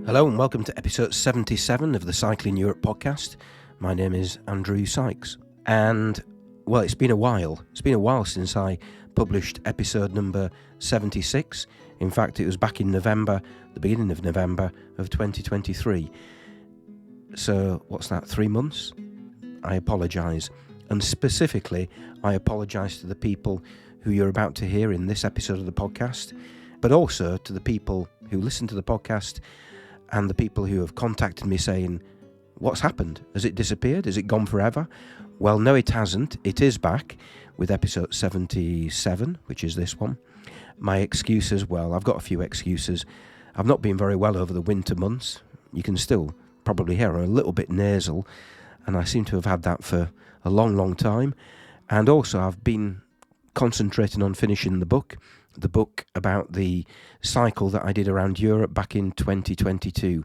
Hello and welcome to episode 77 of the Cycling Europe podcast. My name is Andrew Sykes and, well, it's been a while. It's been a while since I published episode number 76. In fact, it was back in November, the beginning of November of 2023. So, what's that, 3 months? I apologise. And specifically, I apologise to the people who you're about to hear in this episode of the podcast, but also to the people who listen to the podcast and the people who have contacted me saying, what's happened? Has it disappeared? Has it gone forever? Well, no, it hasn't. It is back with episode 77, which is this one. My excuses, well, I've got a few excuses. I've not been very well over the winter months. You can still probably hear I'm a little bit nasal, and I seem to have had that for a long, long time. And also, I've been concentrating on finishing the book about the cycle that I did around Europe back in 2022,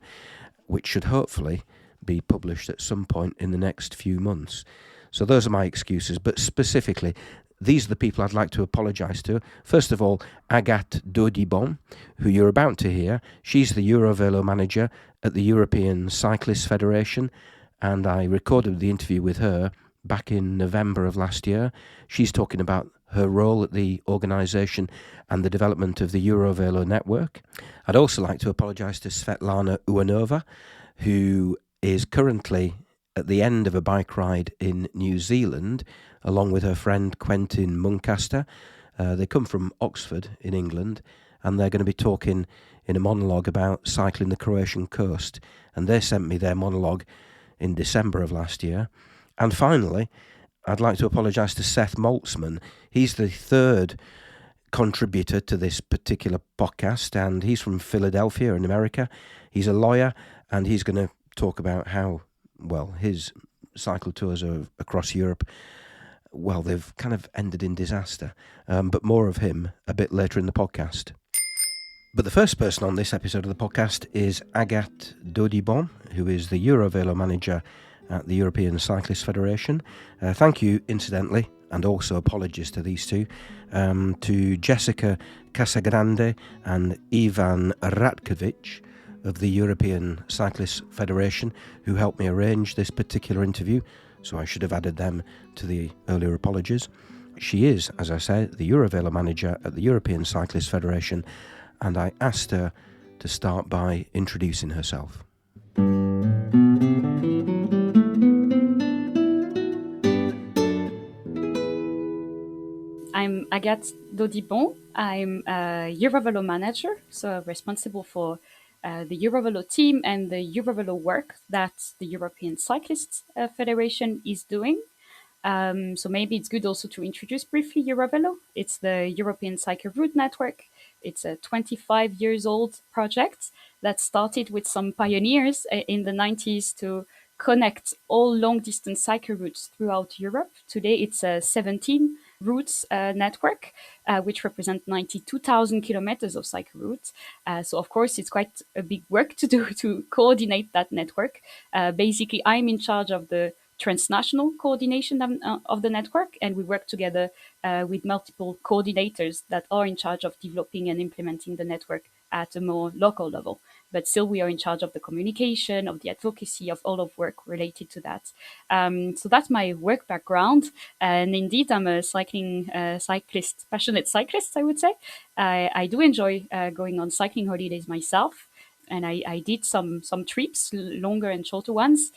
which should hopefully be published at some point in the next few months. So those are my excuses, but specifically, these are the people I'd like to apologise to. First of all, Agathe Daudibon, who you're about to hear. She's the EuroVelo manager at the European Cyclists Federation, and I recorded the interview with her back in November of last year. She's talking about her role at the organisation and the development of the EuroVelo network. I'd also like to apologise to Svetlana who is currently at the end of a bike ride in New Zealand, along with her friend Quentin Muncaster. They come from Oxford in England, and they're going to be talking in a monologue about cycling the Croatian coast. And they sent me their monologue in December of last year. And finally, I'd like to apologise to Seth Maltzmann. He's the third contributor to this particular podcast, and he's from Philadelphia in America. He's a lawyer, and he's going to talk about how, well, his cycle tours are across Europe, well, they've kind of ended in disaster. But more of him a bit later in the podcast. But the first person on this episode of the podcast is Agathe Daudibon, who is the EuroVelo manager at the European Cyclists Federation. Thank you, incidentally, and also apologies to these two, to Jessica Casagrande and Ivan Ratkovic of the European Cyclists Federation, who helped me arrange this particular interview, so I should have added them to the earlier apologies. She is, as I said, the EuroVelo manager at the European Cyclists Federation, and I asked her to start by introducing herself. I'm Agathe Daudibon. I'm a EuroVelo manager, so responsible for the EuroVelo team and the EuroVelo work that the European Cyclists Federation is doing. So maybe it's good also to introduce briefly EuroVelo. It's the European Cycle Route Network. It's a 25 years old project that started with some pioneers in the 90s to connect all long distance cycle routes throughout Europe. Today it's a 17 routes network, which represent 92,000 kilometers of cycle routes. So of course it's quite a big work to do to coordinate that network. Basically, I'm in charge of the transnational coordination of the network, and we work together with multiple coordinators that are in charge of developing and implementing the network at a more local level. But still, we are in charge of the communication, of the advocacy, of all of work related to that. So that's my work background. And indeed, I'm a cyclist, passionate cyclist, I would say. I do enjoy going on cycling holidays myself. And I did some trips, longer and shorter ones.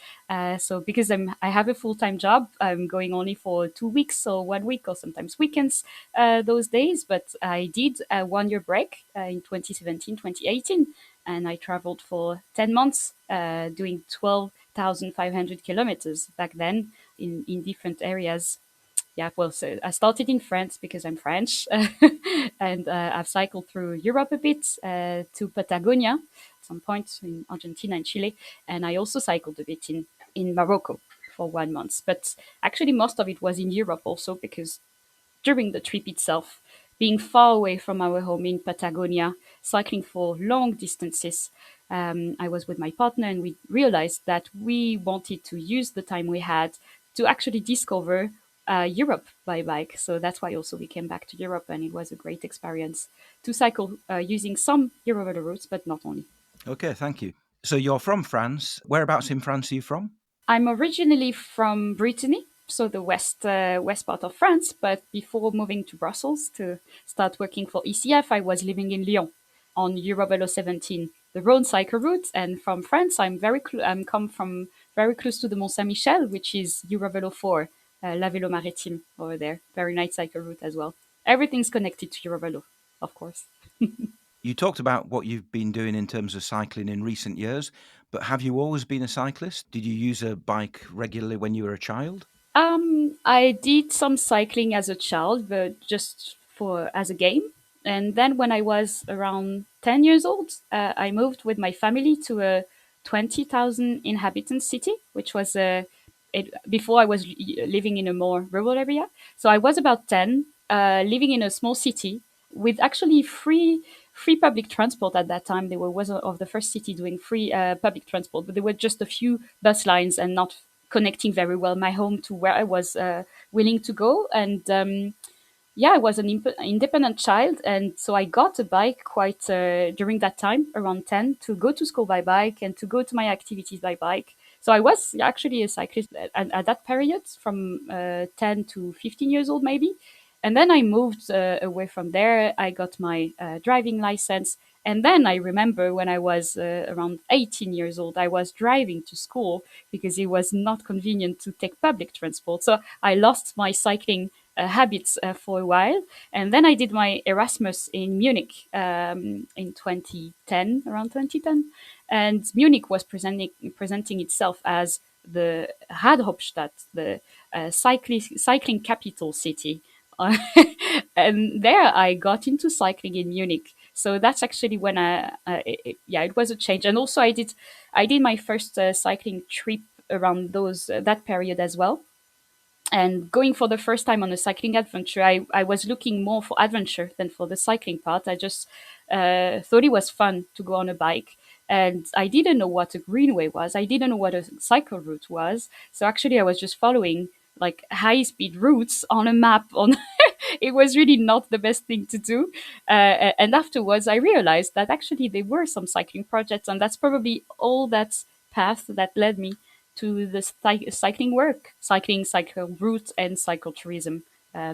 So because I have a full-time job, I'm going only for 2 weeks or 1 week or sometimes weekends those days. But I did a 1 year break in 2017, 2018. And I traveled for 10 months doing 12,500 kilometers back then in different areas. Yeah, well, so I started in France because I'm French, and I've cycled through Europe a bit to Patagonia at some point in Argentina and Chile, and I also cycled a bit in Morocco for 1 month. But actually, most of it was in Europe also because during the trip itself, being far away from our home in Patagonia, cycling for long distances, I was with my partner and we realized that we wanted to use the time we had to actually discover Europe by bike. So that's why also we came back to Europe, and it was a great experience to cycle using some EuroVelo routes, but not only. Okay, thank you. So you're from France. Whereabouts in France are you from? I'm originally from Brittany, so the west part of France. But before moving to Brussels to start working for ECF, I was living in Lyon on EuroVelo 17, the Rhone cycle route. And from France, I'm come from very close to the Mont Saint Michel, which is EuroVelo 4, La Vélo Maritime over there. Very nice cycle route as well. Everything's connected to EuroVelo, of course. You talked about what you've been doing in terms of cycling in recent years, but have you always been a cyclist? Did you use a bike regularly when you were a child? I did some cycling as a child, but just for as a game. And then when I was around 10 years old, I moved with my family to a 20,000 inhabitant city, which was before I was living in a more rural area. So I was about 10, living in a small city with actually free public transport at that time. They were was of the first city doing free public transport, but there were just a few bus lines and not connecting very well my home to where I was willing to go. And yeah, I was an independent child, and so I got a bike quite during that time, around 10, to go to school by bike and to go to my activities by bike. So I was actually a cyclist at that period, from 10 to 15 years old, maybe. And then I moved away from there. I got my driving license. And then I remember when I was around 18 years old, I was driving to school because it was not convenient to take public transport. So I lost my cycling habits for a while. And then I did my Erasmus in Munich in 2010, around 2010. And Munich was presenting itself as the Radhauptstadt, the cycling capital city. And there I got into cycling in Munich. So that's actually when it was a change. And also I did my first cycling trip around that period as well. And going for the first time on a cycling adventure, I was looking more for adventure than for the cycling part. I just thought it was fun to go on a bike. And I didn't know what a greenway was. I didn't know what a cycle route was. So actually, I was just following like high speed routes on a map. It was really not the best thing to do. And afterwards, I realized that actually there were some cycling projects, and that's probably all that path that led me to the cycling work, cycle route, and cycle tourism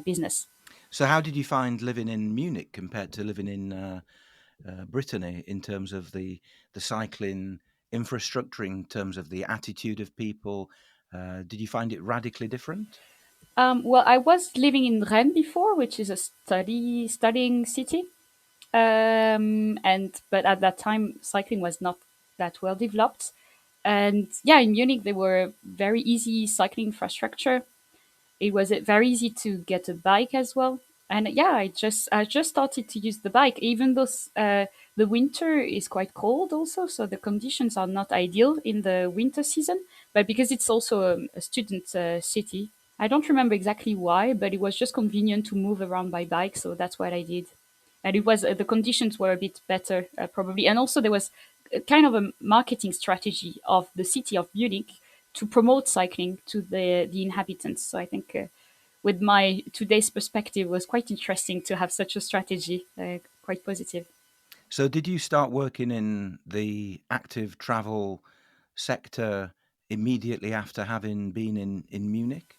business. So how did you find living in Munich compared to living in Brittany in terms of the cycling infrastructure, in terms of the attitude of people? Did you find it radically different? Well, I was living in Rennes before, which is a studying city, and but at that time cycling was not that well developed. And yeah, in Munich there were very easy cycling infrastructure. It was very easy to get a bike as well. And yeah, I just started to use the bike, even though the winter is quite cold also, so the conditions are not ideal in the winter season. But because it's also a student city, I don't remember exactly why, but it was just convenient to move around by bike, so that's what I did. And it was the conditions were a bit better probably, and also there was kind of a marketing strategy of the city of Munich to promote cycling to the inhabitants. So I think with my today's perspective, it was quite interesting to have such a strategy, quite positive. So did you start working in the active travel sector immediately after having been in Munich?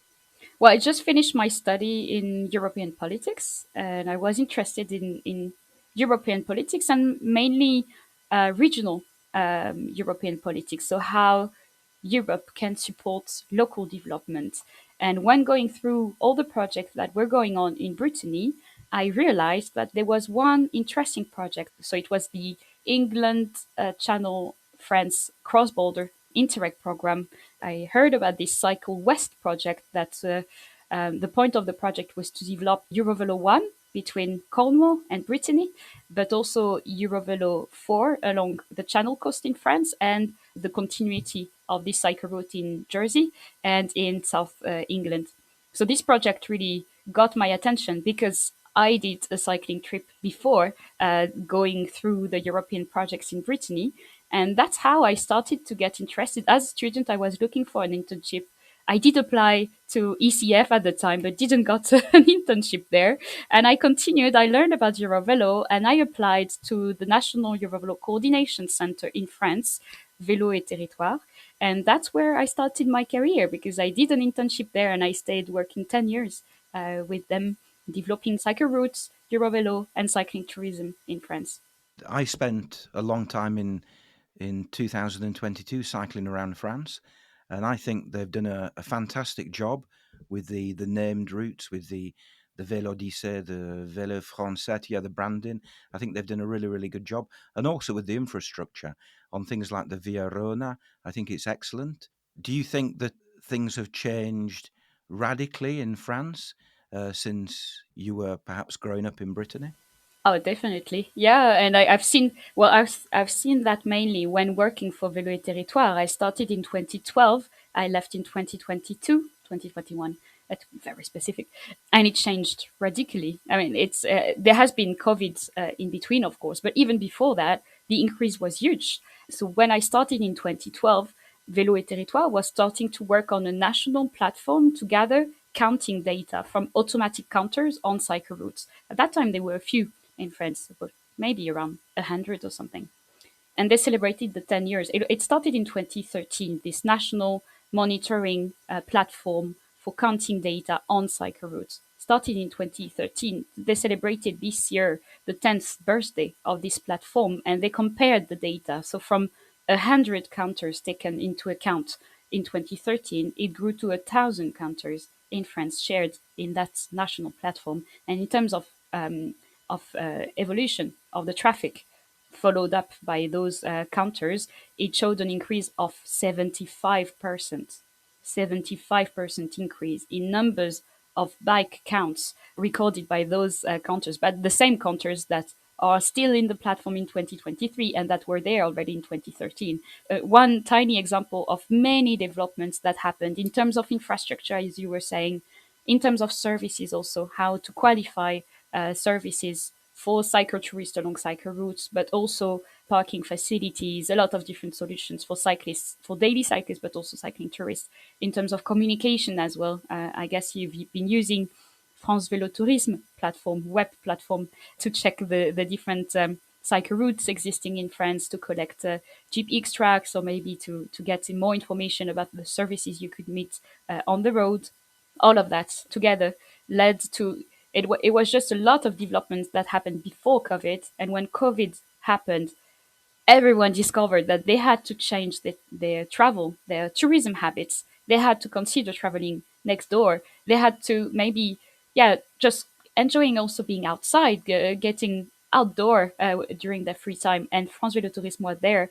Well, I just finished my study in European politics, and I was interested in European politics and mainly regional European politics. So, how Europe can support local development. And when going through all the projects that were going on in Brittany, I realized that there was one interesting project. So, it was the England Channel France cross border Interreg program. I heard about this Cycle West project that the point of the project was to develop EuroVelo 1 between Cornwall and Brittany, but also EuroVelo 4 along the Channel coast in France and the continuity of this cycle route in Jersey and in South England. So this project really got my attention because I did a cycling trip before going through the European projects in Brittany. And that's how I started to get interested. As a student, I was looking for an internship. I did apply to ECF at the time, but didn't got an internship there. And I continued. I learned about EuroVelo, and I applied to the National EuroVelo Coordination Center in France Vélo et Territoire. And that's where I started my career because I did an internship there and I stayed working 10 years with them, developing cycle routes, EuroVelo, and cycling tourism in France. I spent a long time in 2022 cycling around France, and I think they've done a fantastic job with the named routes, with the Vélo d'Issée, the Vélo Français, yeah, the branding. I think they've done a really, really good job, and also with the infrastructure on things like the Via Rona. I think it's excellent. Do you think that things have changed radically in France since you were perhaps growing up in Brittany? Oh, definitely. Yeah, and I've seen I've seen that mainly when working for Vélo et Territoire. I started in 2012. I left in 2022, 2021. That's very specific, and it changed radically. I mean, it's there has been COVID in between, of course, but even before that, the increase was huge. So when I started in 2012, Vélo et Territoire was starting to work on a national platform to gather counting data from automatic counters on cycle routes. At that time, there were a few in France, but maybe around 100 or something. And they celebrated the 10 years. It started in 2013, this national monitoring platform for counting data on cycle routes. Started in 2013. They celebrated this year the 10th birthday of this platform, and they compared the data. So from 100 counters taken into account in 2013, it grew to 1,000 counters in France shared in that national platform. And in terms of evolution of the traffic followed up by those counters, it showed an increase of 75%. 75% increase in numbers of bike counts recorded by those counters, but the same counters that are still in the platform in 2023 and that were there already in 2013. One tiny example of many developments that happened in terms of infrastructure, as you were saying, in terms of services also, how to qualify services for cyclotourists along cycle routes, but also parking facilities, a lot of different solutions for cyclists, for daily cyclists, but also cycling tourists. In terms of communication as well, I guess you've been using France Vélo Tourisme platform, web platform, to check the different cycle routes existing in France, to collect GPS tracks, or maybe to get more information about the services you could meet on the road. All of that together led to it was just a lot of developments that happened before COVID. And when COVID happened, everyone discovered that they had to change their travel, their tourism habits. They had to consider traveling next door. They had to maybe, yeah, just enjoying also being outside, getting outdoor during their free time. And France Vélo Tourisme was there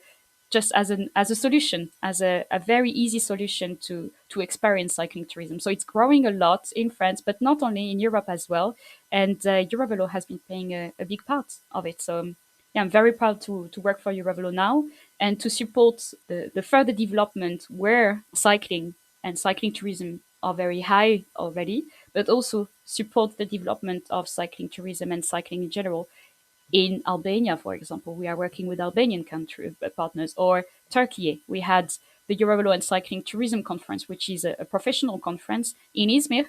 just as a solution, as a very easy solution to experience cycling tourism. So it's growing a lot in France, but not only in Europe as well. And EuroVelo has been playing a big part of it. So yeah, I'm very proud to work for EuroVelo now and to support the further development where cycling and cycling tourism are very high already, but also support the development of cycling tourism and cycling in general. In Albania, for example, we are working with Albanian country partners, or Turkey. We had the EuroVelo and Cycling Tourism Conference, which is a professional conference in Izmir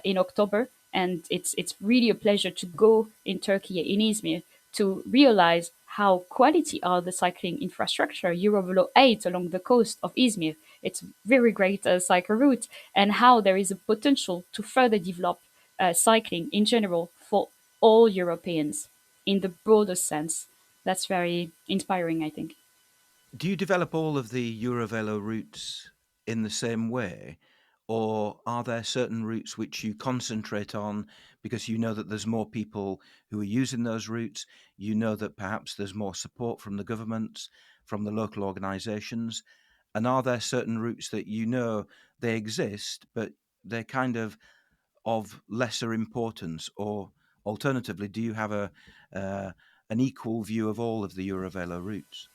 in October, and it's really a pleasure to go in Turkey, in Izmir, to realize how quality are the cycling infrastructure. EuroVelo 8 along the coast of Izmir. It's very great cycle route, and how there is a potential to further develop cycling in general for all Europeans in the broader sense. That's very inspiring, I think. Do you develop all of the Eurovelo routes in the same way, or are there certain routes which you concentrate on because you know that there's more people who are using those routes? You know that perhaps there's more support from the governments, from the local organisations, and are there certain routes that you know they exist, but they're kind of lesser importance? Or alternatively, do you have uh, an equal view of all of the Eurovelo routes?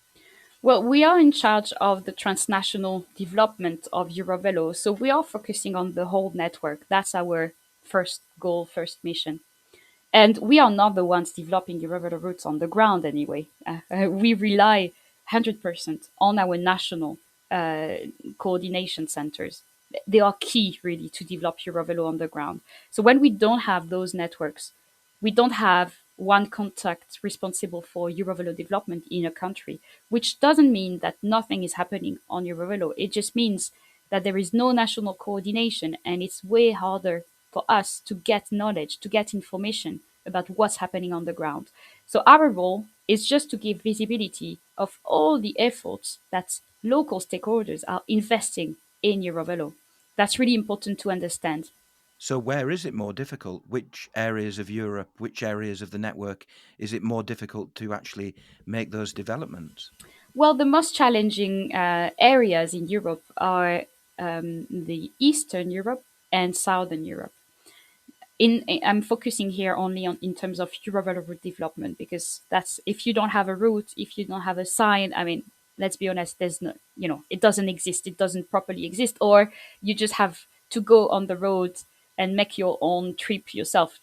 Well, we are in charge of the transnational development of EuroVelo, so we are focusing on the whole network. That's our first goal, first mission. And we are not the ones developing EuroVelo routes on the ground anyway. We rely 100% on our national coordination centers. They are key, really, to develop EuroVelo on the ground. So when we don't have those networks, we don't have one contact responsible for EuroVelo development in a country, which doesn't mean that nothing is happening on EuroVelo. It just means that there is no national coordination, and it's way harder for us to get knowledge, to get information about what's happening on the ground. So our role is just to give visibility of all the efforts that local stakeholders are investing in EuroVelo. That's really important to understand. So, where is it more difficult? Which areas of Europe, which areas of the network is it more difficult to actually make those developments? Well, the most challenging areas in Europe are the Eastern Europe and Southern Europe. I'm focusing here only on in terms of EuroVelo route development, because that's, if you don't have a route, if you don't have a sign, I mean, let's be honest, there's no, it doesn't exist, it doesn't properly exist, or you just have to go on the road and make your own trip yourself.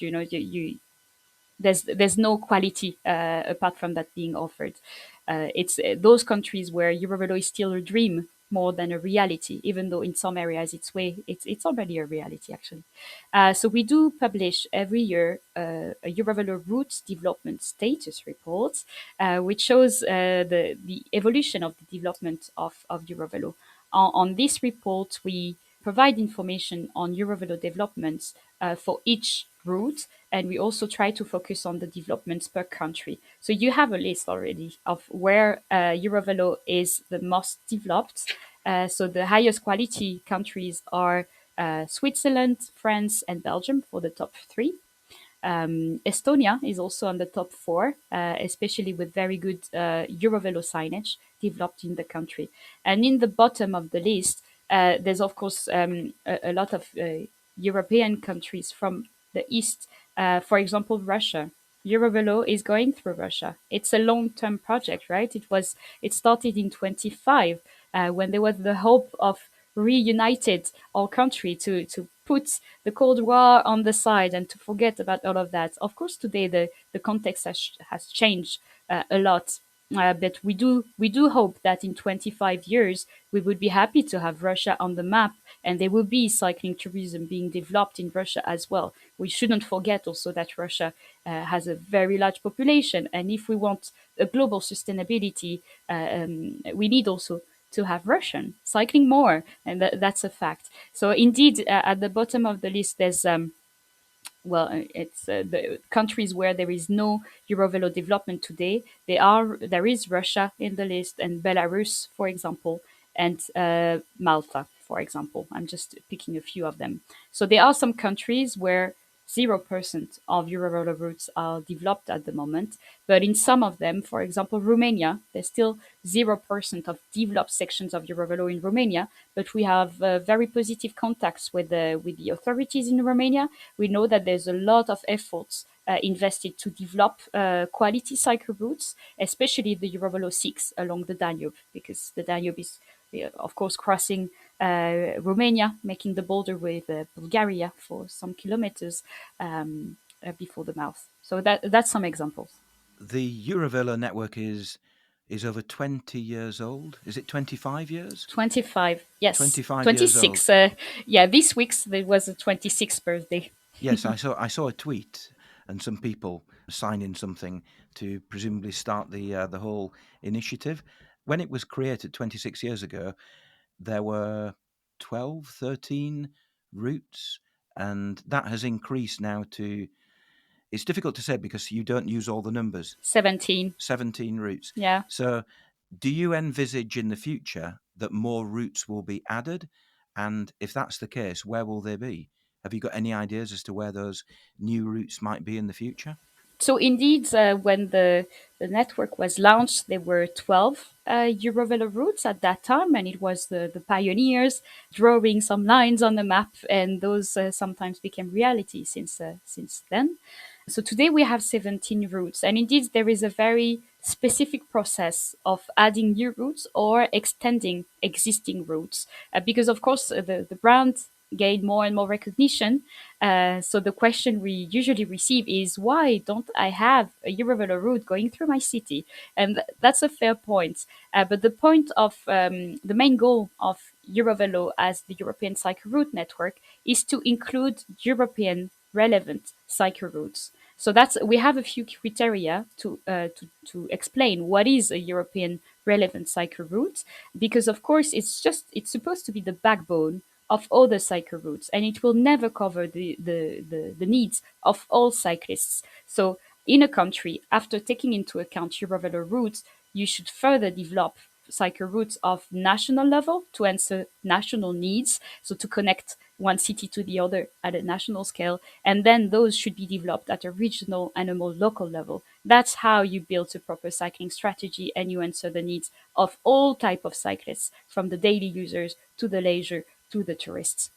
There's no quality apart from that being offered. It's those countries where EuroVelo is still a dream more than a reality, even though in some areas it's already a reality actually. So we do publish every year a EuroVelo route development status report, which shows the evolution of the development of EuroVelo. On this report, we provide information on EuroVelo developments for each route, and we also try to focus on the developments per country. So you have a list already of where EuroVelo is the most developed. So the highest quality countries are Switzerland, France, and Belgium for the top three. Estonia is also on the top four, especially with very good EuroVelo signage developed in the country. And in the bottom of the list, there's of course a lot of European countries from the east. For example, Russia. EuroVelo is going through Russia. It's a long-term project, right? It started in 25 when there was the hope of reunited our country to put the Cold War on the side and to forget about all of that. Of course, today the context has changed a lot. But we do hope that in 25 years we would be happy to have Russia on the map, and there will be cycling tourism being developed in Russia as well. We shouldn't forget also that Russia has a very large population, and if we want a global sustainability, we need also to have Russian cycling more, and that's a fact. So indeed, at the bottom of the list, there's it's the countries where there is no EuroVelo development today. There is Russia in the list, and Belarus, for example, and Malta, for example. I'm just picking a few of them. So there are some countries where 0% of EuroVelo routes are developed at the moment, but in some of them, for example, Romania, there's still 0% of developed sections of EuroVelo in Romania, but we have very positive contacts with the authorities in Romania. We know that there's a lot of efforts invested to develop quality cycle routes, especially the EuroVelo 6 along the Danube, because the Danube is, of course, crossing Romania, making the border with Bulgaria for some kilometers before the mouth. So that's some examples. The EuroVelo network is over 20 years old. Is it 25 years? 25, yes. 25 26. years old. Yeah, this week's there was a 26th birthday. Yes, I saw a tweet and some people signing something to presumably start the whole initiative. When it was created 26 years ago, there were 12, 13 routes, and that has increased now to, it's difficult to say because you don't use all the numbers. 17. 17 routes. Yeah. So do you envisage in the future that more routes will be added? And if that's the case, where will they be? Have you got any ideas as to where those new routes might be in the future? So indeed, when the network was launched, there were 12 EuroVelo routes at that time, and it was the pioneers drawing some lines on the map, and those sometimes became reality since then. So today we have 17 routes, and indeed there is a very specific process of adding new routes or extending existing routes, because of course the brand gain more and more recognition. So the question we usually receive is, why don't I have a EuroVelo route going through my city? And that's a fair point. But the point of the main goal of EuroVelo as the European Cycle Route Network is to include European relevant cycle routes. So we have a few criteria to explain what is a European relevant cycle route, because of course it's supposed to be the backbone of all the cycle routes, and it will never cover the needs of all cyclists. So in a country, after taking into account EuroVelo routes, you should further develop cycle routes of national level to answer national needs, so to connect one city to the other at a national scale, and then those should be developed at a regional and a more local level. That's how you build a proper cycling strategy, and you answer the needs of all type of cyclists, from the daily users to the leisure to the tourists.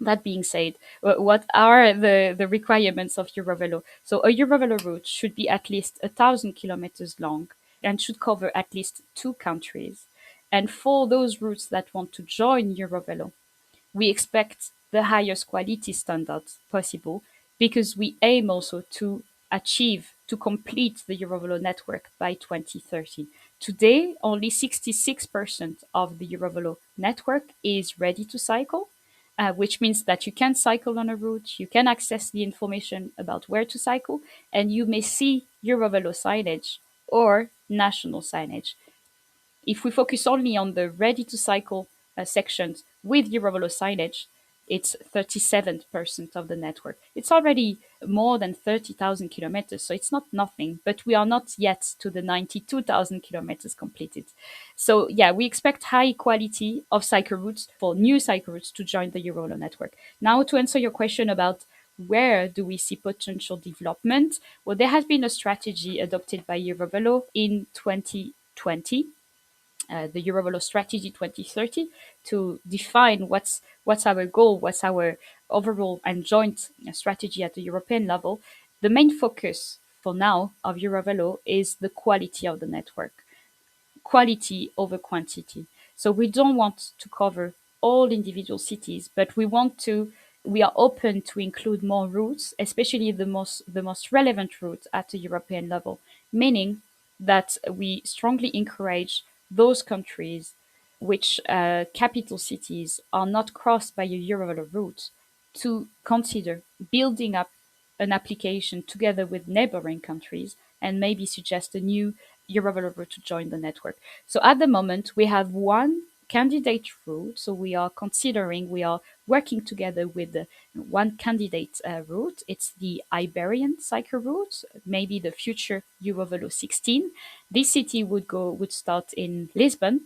That being said, what are the requirements of EuroVelo? So a EuroVelo route should be at least 1,000 kilometers long and should cover at least 2 countries. And for those routes that want to join EuroVelo, we expect the highest quality standards possible, because we aim also to complete the EuroVelo network by 2030. Today, only 66% of the EuroVelo network is ready to cycle, which means that you can cycle on a route, you can access the information about where to cycle, and you may see EuroVelo signage or national signage. If we focus only on the ready to cycle sections with EuroVelo signage, it's 37% of the network. It's already more than 30,000 kilometers, so it's not nothing, but we are not yet to the 92,000 kilometers completed. So yeah, we expect high quality of cycle routes for new cycle routes to join the EuroVelo network. Now, to answer your question about where do we see potential development? Well, there has been a strategy adopted by EuroVelo in 2020, the EuroVelo Strategy 2030, to define what's our goal, what's our overall and joint strategy at the European level. The main focus for now of EuroVelo is the quality of the network, quality over quantity. So we don't want to cover all individual cities, but we are open to include more routes, especially the most relevant routes at the European level, meaning that we strongly encourage those countries which capital cities are not crossed by a EuroVelo route to consider building up an application together with neighboring countries and maybe suggest a new EuroVelo route to join the network. So at the moment, we have one candidate route. So we are working together with one candidate route. It's the Iberian cycle route, maybe the future EuroVelo 16. This city would start in Lisbon,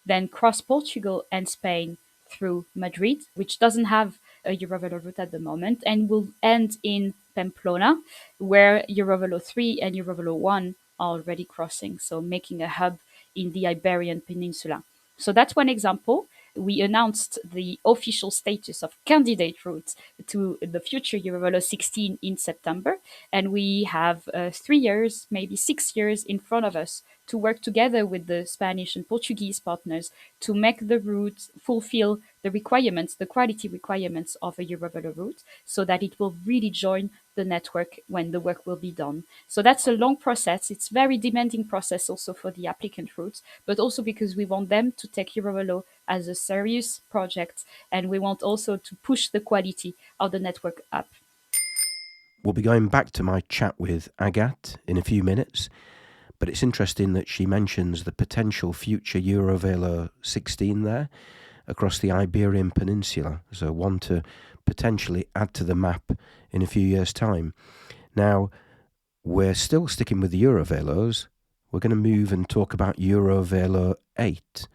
then cross Portugal and Spain through Madrid, which doesn't have a EuroVelo route at the moment, and will end in Pamplona, where EuroVelo 3 and EuroVelo 1 are already crossing, so making a hub in the Iberian Peninsula. So that's one example. We announced the official status of candidate routes to the future EuroVelo 16 in September, and we have 3 years, maybe 6 years in front of us to work together with the Spanish and Portuguese partners to make the route fulfill the requirements, the quality requirements of a EuroVelo route, so that it will really join the network when the work will be done. So that's a long process. It's a very demanding process also for the applicant routes, but also because we want them to take EuroVelo as a serious project, and we want also to push the quality of the network up. We'll be going back to my chat with Agathe in a few minutes, but it's interesting that she mentions the potential future EuroVelo 16 there across the Iberian Peninsula, so one to potentially add to the map in a few years' time. Now, we're still sticking with the EuroVelos. We're going to move and talk about EuroVelo 8,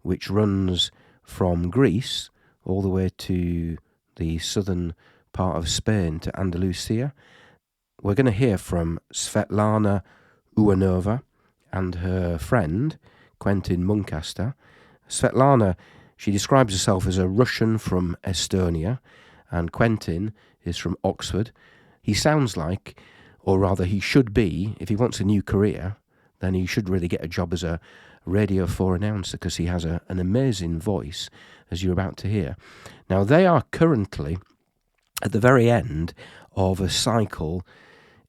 which runs from Greece all the way to the southern part of Spain, to Andalusia. We're going to hear from Svetlana and her friend, Quentin Muncaster. Svetlana, she describes herself as a Russian from Estonia, and Quentin is from Oxford. He sounds like, or rather he should be, if he wants a new career, then he should really get a job as a Radio 4 announcer, because he has an amazing voice, as you're about to hear. Now, they are currently at the very end of a cycle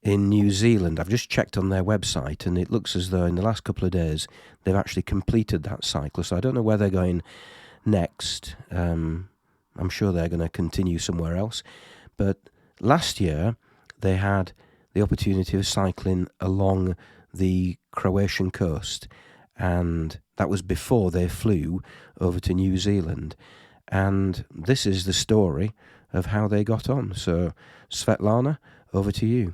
in New Zealand. I've just checked on their website, and it looks as though in the last couple of days they've actually completed that cycle. So I don't know where they're going next. I'm sure they're going to continue somewhere else. But last year they had the opportunity of cycling along the Croatian coast, and that was before they flew over to New Zealand. And this is the story of how they got on. So, Svetlana, over to you.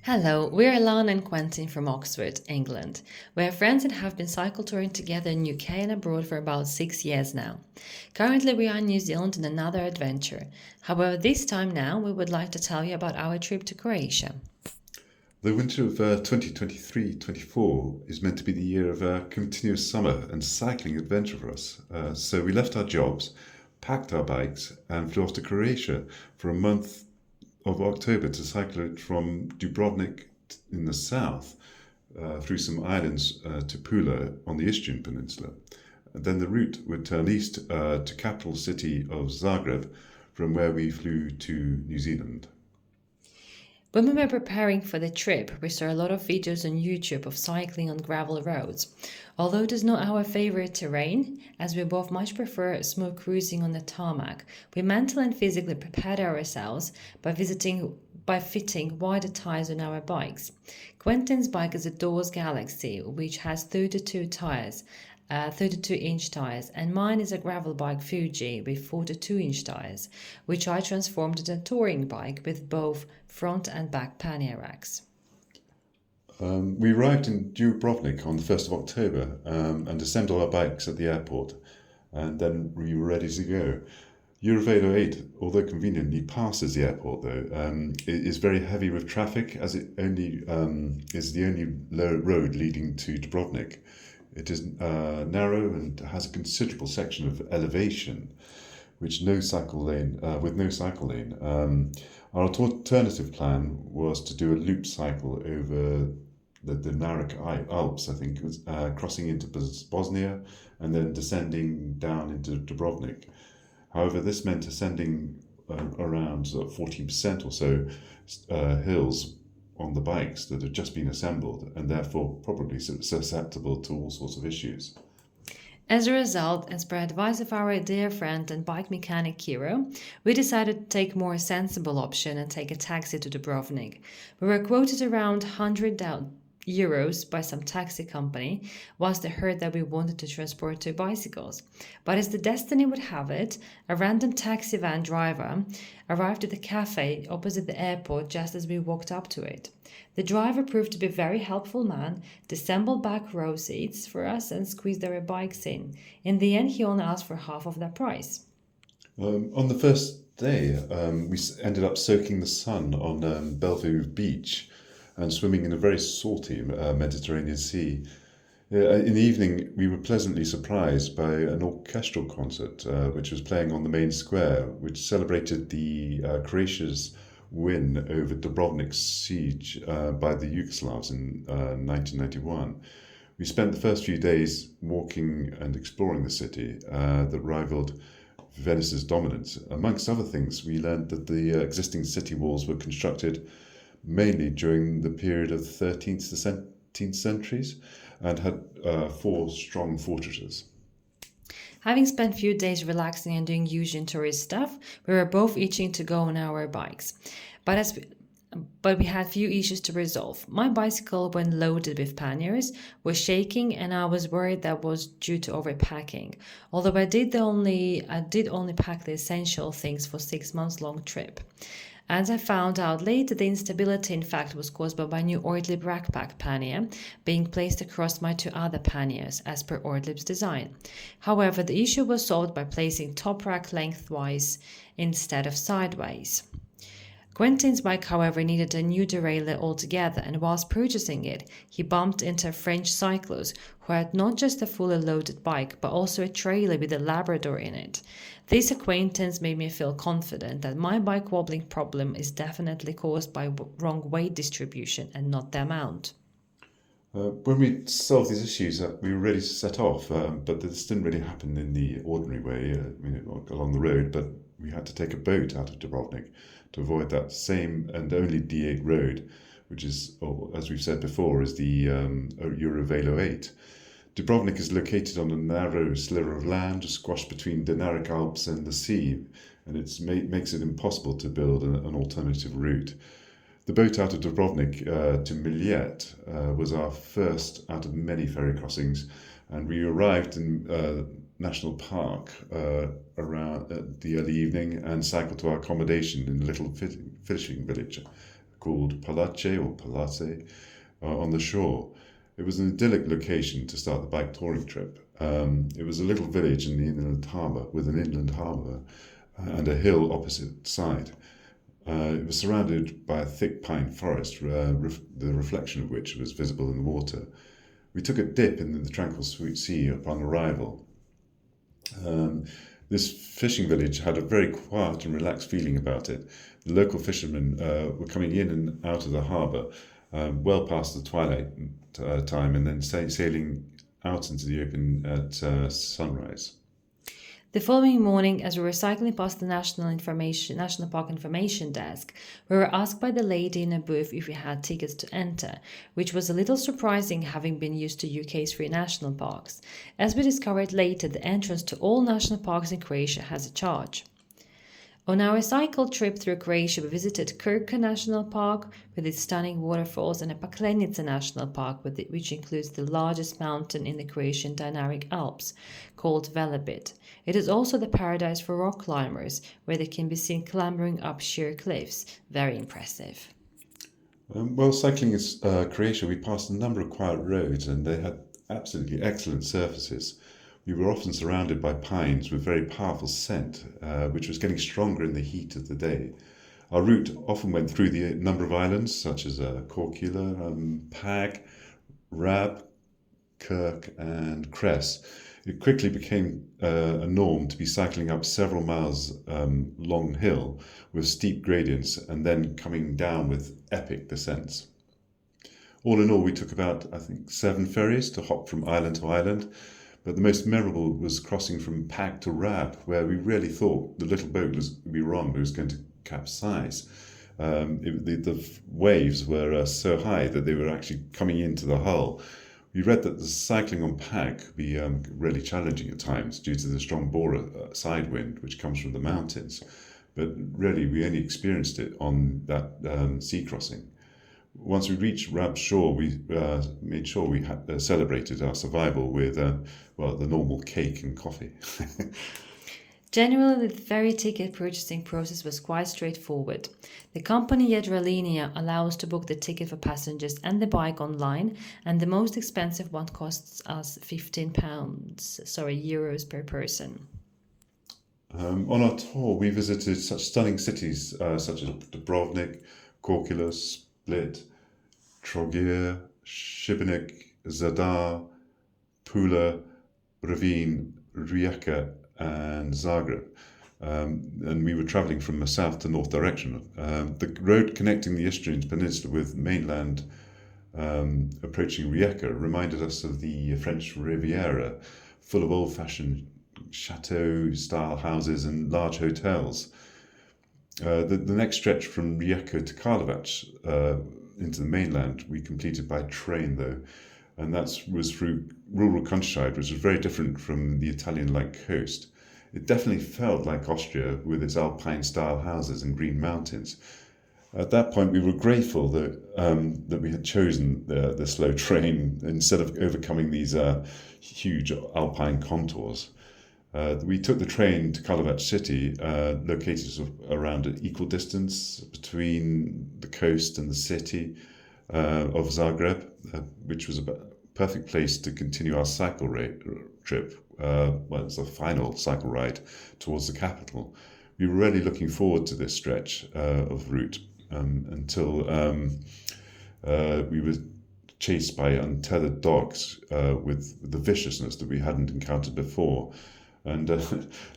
Hello, we're Svetlana and Quentin from Oxford, England. We're friends and have been cycle touring together in UK and abroad for about 6 years now. Currently we are in New Zealand on another adventure. However, this time now we would like to tell you about our trip to Croatia. The winter of 2023-24 is meant to be the year of a continuous summer and cycling adventure for us. So we left our jobs, packed our bikes and flew off to Croatia for a month of October to cycle it from Dubrovnik in the south through some islands to Pula on the Istrian Peninsula. And then the route would turn east to capital city of Zagreb, from where we flew to New Zealand. When we were preparing for the trip, we saw a lot of videos on YouTube of cycling on gravel roads. Although it is not our favorite terrain, as we both much prefer smooth cruising on the tarmac, we mentally and physically prepared ourselves by fitting wider tyres on our bikes. Quentin's bike is a Doors Galaxy, which has 32 tyres. 32-inch tyres, and mine is a gravel bike Fuji with 42-inch tyres, which I transformed into a touring bike with both front and back pannier racks. We arrived in Dubrovnik on the 1st of October and assembled our bikes at the airport, and then we were ready to go. EuroVelo 8, although conveniently passes the airport though, is very heavy with traffic, as it only is the only road leading to Dubrovnik. It is narrow and has a considerable section of elevation, with no cycle lane. Our alternative plan was to do a loop cycle over the Dinaric Alps, I think, crossing into Bosnia and then descending down into Dubrovnik. However, this meant ascending around 14% or so hills on the bikes that had just been assembled, and therefore probably susceptible to all sorts of issues. As a result, as per advice of our dear friend and bike mechanic Kiro, we decided to take a more sensible option and take a taxi to Dubrovnik. We were quoted around €100 by some taxi company, whilst they heard that we wanted to transport 2 bicycles. But as the destiny would have it, a random taxi van driver arrived at the cafe opposite the airport just as we walked up to it. The driver proved to be a very helpful man, disassembled back row seats for us and squeezed our bikes in. In the end, he only asked for half of that price. On the first day, we ended up soaking the sun on Bellevue Beach and swimming in a very salty Mediterranean Sea. In the evening, we were pleasantly surprised by an orchestral concert which was playing on the main square, which celebrated the Croatia's win over Dubrovnik's siege by the Yugoslavs in 1991. We spent the first few days walking and exploring the city that rivaled Venice's dominance. Amongst other things, we learned that the existing city walls were constructed mainly during the period of the 13th to 17th centuries and had 4 strong fortresses. Having spent a few days relaxing and doing usual tourist stuff, we were both itching to go on our bikes. But we had few issues to resolve. My bicycle, when loaded with panniers, was shaking, and I was worried that was due to overpacking. Although I did only pack the essential things for 6 months long trip. As I found out later, the instability in fact was caused by my new Ortlieb backpack pannier being placed across my 2 other panniers as per Ortlieb's design. However, the issue was solved by placing top rack lengthwise instead of sideways. Quentin's bike, however, needed a new derailleur altogether, and whilst purchasing it, he bumped into a French cyclist who had not just a fully loaded bike, but also a trailer with a Labrador in it. This acquaintance made me feel confident that my bike wobbling problem is definitely caused by wrong weight distribution and not the amount. When we solved these issues, we were ready to set off, but this didn't really happen in the ordinary way, along the road, but we had to take a boat out of Dubrovnik to avoid that same and only D8 road, which is, as we've said before, is the EuroVelo 8. Dubrovnik is located on a narrow sliver of land squashed between Dinaric Alps and the sea, and it makes it impossible to build an alternative route. The boat out of Dubrovnik to Millet was our first out of many ferry crossings, and we arrived in National Park around the early evening and cycled to our accommodation in a little fishing village called Palace on the shore. It was an idyllic location to start the bike touring trip. It was a little village in the inland harbour with an inland harbour and a hill opposite side. It was surrounded by a thick pine forest, the reflection of which was visible in the water. We took a dip in the tranquil sea upon arrival. This fishing village had a very quiet and relaxed feeling about it. The local fishermen were coming in and out of the harbour well past the twilight time and then sailing out into the open at sunrise. The following morning, as we were cycling past the National Park Information Desk, we were asked by the lady in a booth if we had tickets to enter, which was a little surprising having been used to UK's 3 national parks. As we discovered later, the entrance to all national parks in Croatia has a charge. On our cycle trip through Croatia, we visited Krka National Park with its stunning waterfalls and Paklenica National Park, which includes the largest mountain in the Croatian dynamic Alps, called Velebit. It is also the paradise for rock climbers, where they can be seen clambering up sheer cliffs. Very impressive. While cycling in Croatia, we passed a number of quiet roads, and they had absolutely excellent surfaces. We were often surrounded by pines with very powerful scent, which was getting stronger in the heat of the day. Our route often went through the number of islands, such as Korčula, Pag, Rab, Kirk and Kres. It quickly became a norm to be cycling up several miles long hill with steep gradients and then coming down with epic descents. All in all, we took about, 7 ferries to hop from island to island. But the most memorable was crossing from Pag to Rab, where we really thought the little boat we were on was going to capsize. The waves were so high that they were actually coming into the hull. We read that the cycling on Pag could be really challenging at times due to the strong bore side wind which comes from the mountains. But really, we only experienced it on that sea crossing. Once we reached Rab's shore, we made sure we had celebrated our survival with, the normal cake and coffee. Generally, the ferry ticket purchasing process was quite straightforward. The company Jedrilinia allows us to book the ticket for passengers and the bike online, and the most expensive one costs us €15 per person. On our tour, we visited such stunning cities such as Dubrovnik, Korčula, Split, Trogir, Šibenik, Zadar, Pula, Rovinj, Rijeka and Zagreb. And we were travelling from a south to north direction. The road connecting the Istrian Peninsula with mainland approaching Rijeka reminded us of the French Riviera, full of old-fashioned chateau-style houses and large hotels. The next stretch from Rijeka to Karlovac into the mainland we completed by train, though, and that was through rural countryside, which was very different from the Italian-like coast. It definitely felt like Austria with its alpine-style houses and green mountains. At that point, we were grateful that we had chosen the slow train instead of overcoming these huge alpine contours. We took the train to Karlovac city, located around an equal distance between the coast and the city of Zagreb, which was a perfect place to continue our cycle trip. It's the final cycle ride towards the capital. We were really looking forward to this stretch of route until we were chased by untethered dogs with the viciousness that we hadn't encountered before. And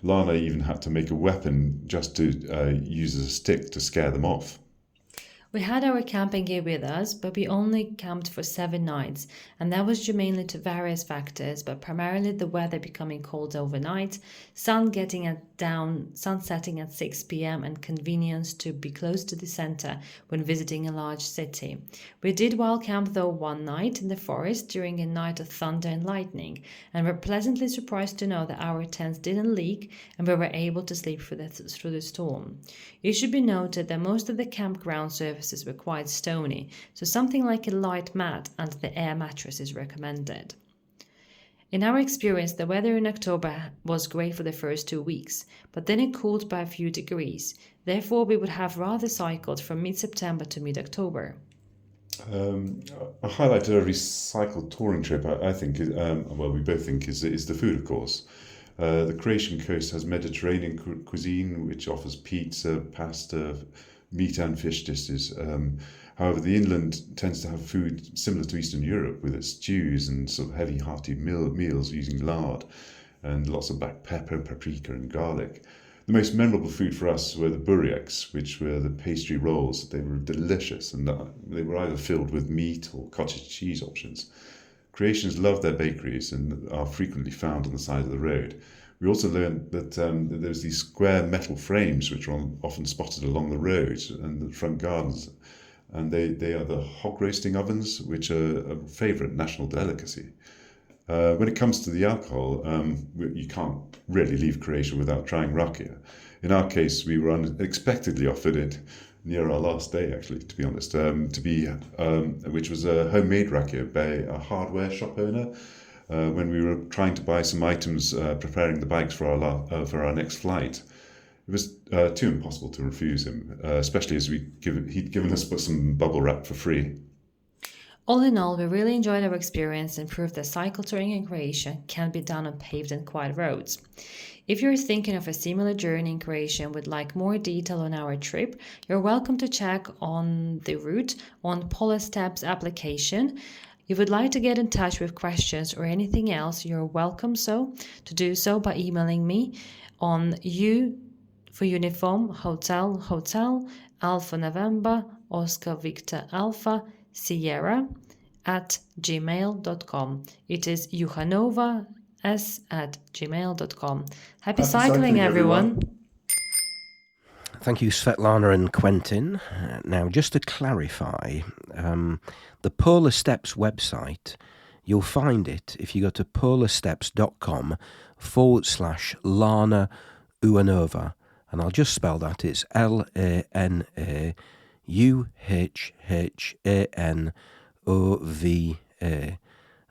Lana even had to make a weapon just to use as a stick to scare them off. We had our camping gear with us, but we only camped for 7 nights, and that was due mainly to various factors, but primarily the weather becoming cold overnight, sun setting at 6 p.m. and convenience to be close to the center when visiting a large city. We did wild camp though one night in the forest during a night of thunder and lightning, and were pleasantly surprised to know that our tents didn't leak and we were able to sleep through the storm. It should be noted that most of the campground services surfaces were quite stony, so something like a light mat under the air mattress is recommended. In our experience, the weather in October was great for the first 2 weeks, but then it cooled by a few degrees. Therefore, we would have rather cycled from mid-September to mid-October. A highlight of every cycle touring trip, I think, we both think, is the food, of course. The Croatian coast has Mediterranean cuisine, which offers pizza, pasta, meat and fish dishes. However, the inland tends to have food similar to Eastern Europe, with its stews and sort of heavy, hearty meals using lard and lots of black pepper, paprika and garlic. The most memorable food for us were the buriaks, which were the pastry rolls. They were delicious, and they were either filled with meat or cottage cheese options. Croatians love their bakeries and are frequently found on the side of the road. We also learned that there's these square metal frames which are often spotted along the road and the front gardens, and they are the hog roasting ovens, which are a favourite national delicacy. When it comes to the alcohol, you can't really leave Croatia without trying rakia. In our case, we were unexpectedly offered it near our last day, actually, to be honest, which was a homemade rakia by a hardware shop owner. When we were trying to buy some items, preparing the bikes for our next flight, it was too impossible to refuse him, especially as he'd given us some bubble wrap for free. All in all, we really enjoyed our experience and proved that cycle touring in Croatia can be done on paved and quiet roads. If you're thinking of a similar journey in Croatia and would like more detail on our trip, you're welcome to check on the route on Polestep's application. If you would like to get in touch with questions or anything else, you're welcome to do so by emailing me on U for uniform, hotel, Alpha November, Oscar Victor Alpha, Sierra at gmail.com. It is juhanovas@gmail.com. Happy cycling, everyone. Thank you, Svetlana and Quentin. Now, just to clarify, the Polar Steps website, you'll find it if you go to polarsteps.com/Lana Uanova. And I'll just spell that. It's LANAUHHANOVA.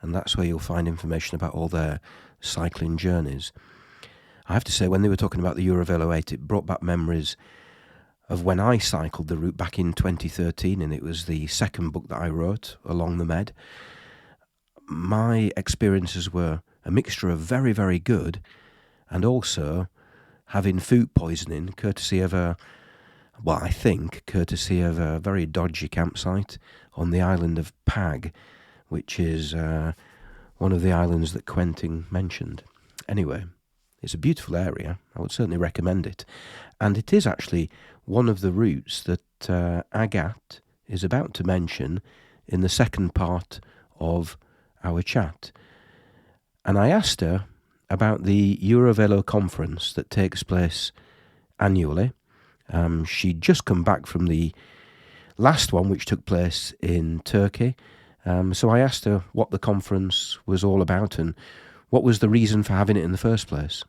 And that's where you'll find information about all their cycling journeys. I have to say, when they were talking about the EuroVelo 8, it brought back memories of when I cycled the route back in 2013, and it was the second book that I wrote, Along the Med. My experiences were a mixture of very, very good and also having food poisoning, courtesy of a very dodgy campsite on the island of Pag, which is one of the islands that Quentin mentioned. Anyway, it's a beautiful area. I would certainly recommend it. And it is actually one of the routes that Agathe is about to mention in the second part of our chat. And I asked her about the EuroVelo conference that takes place annually. She'd just come back from the last one, which took place in Turkey. So I asked her what the conference was all about and what was the reason for having it in the first place.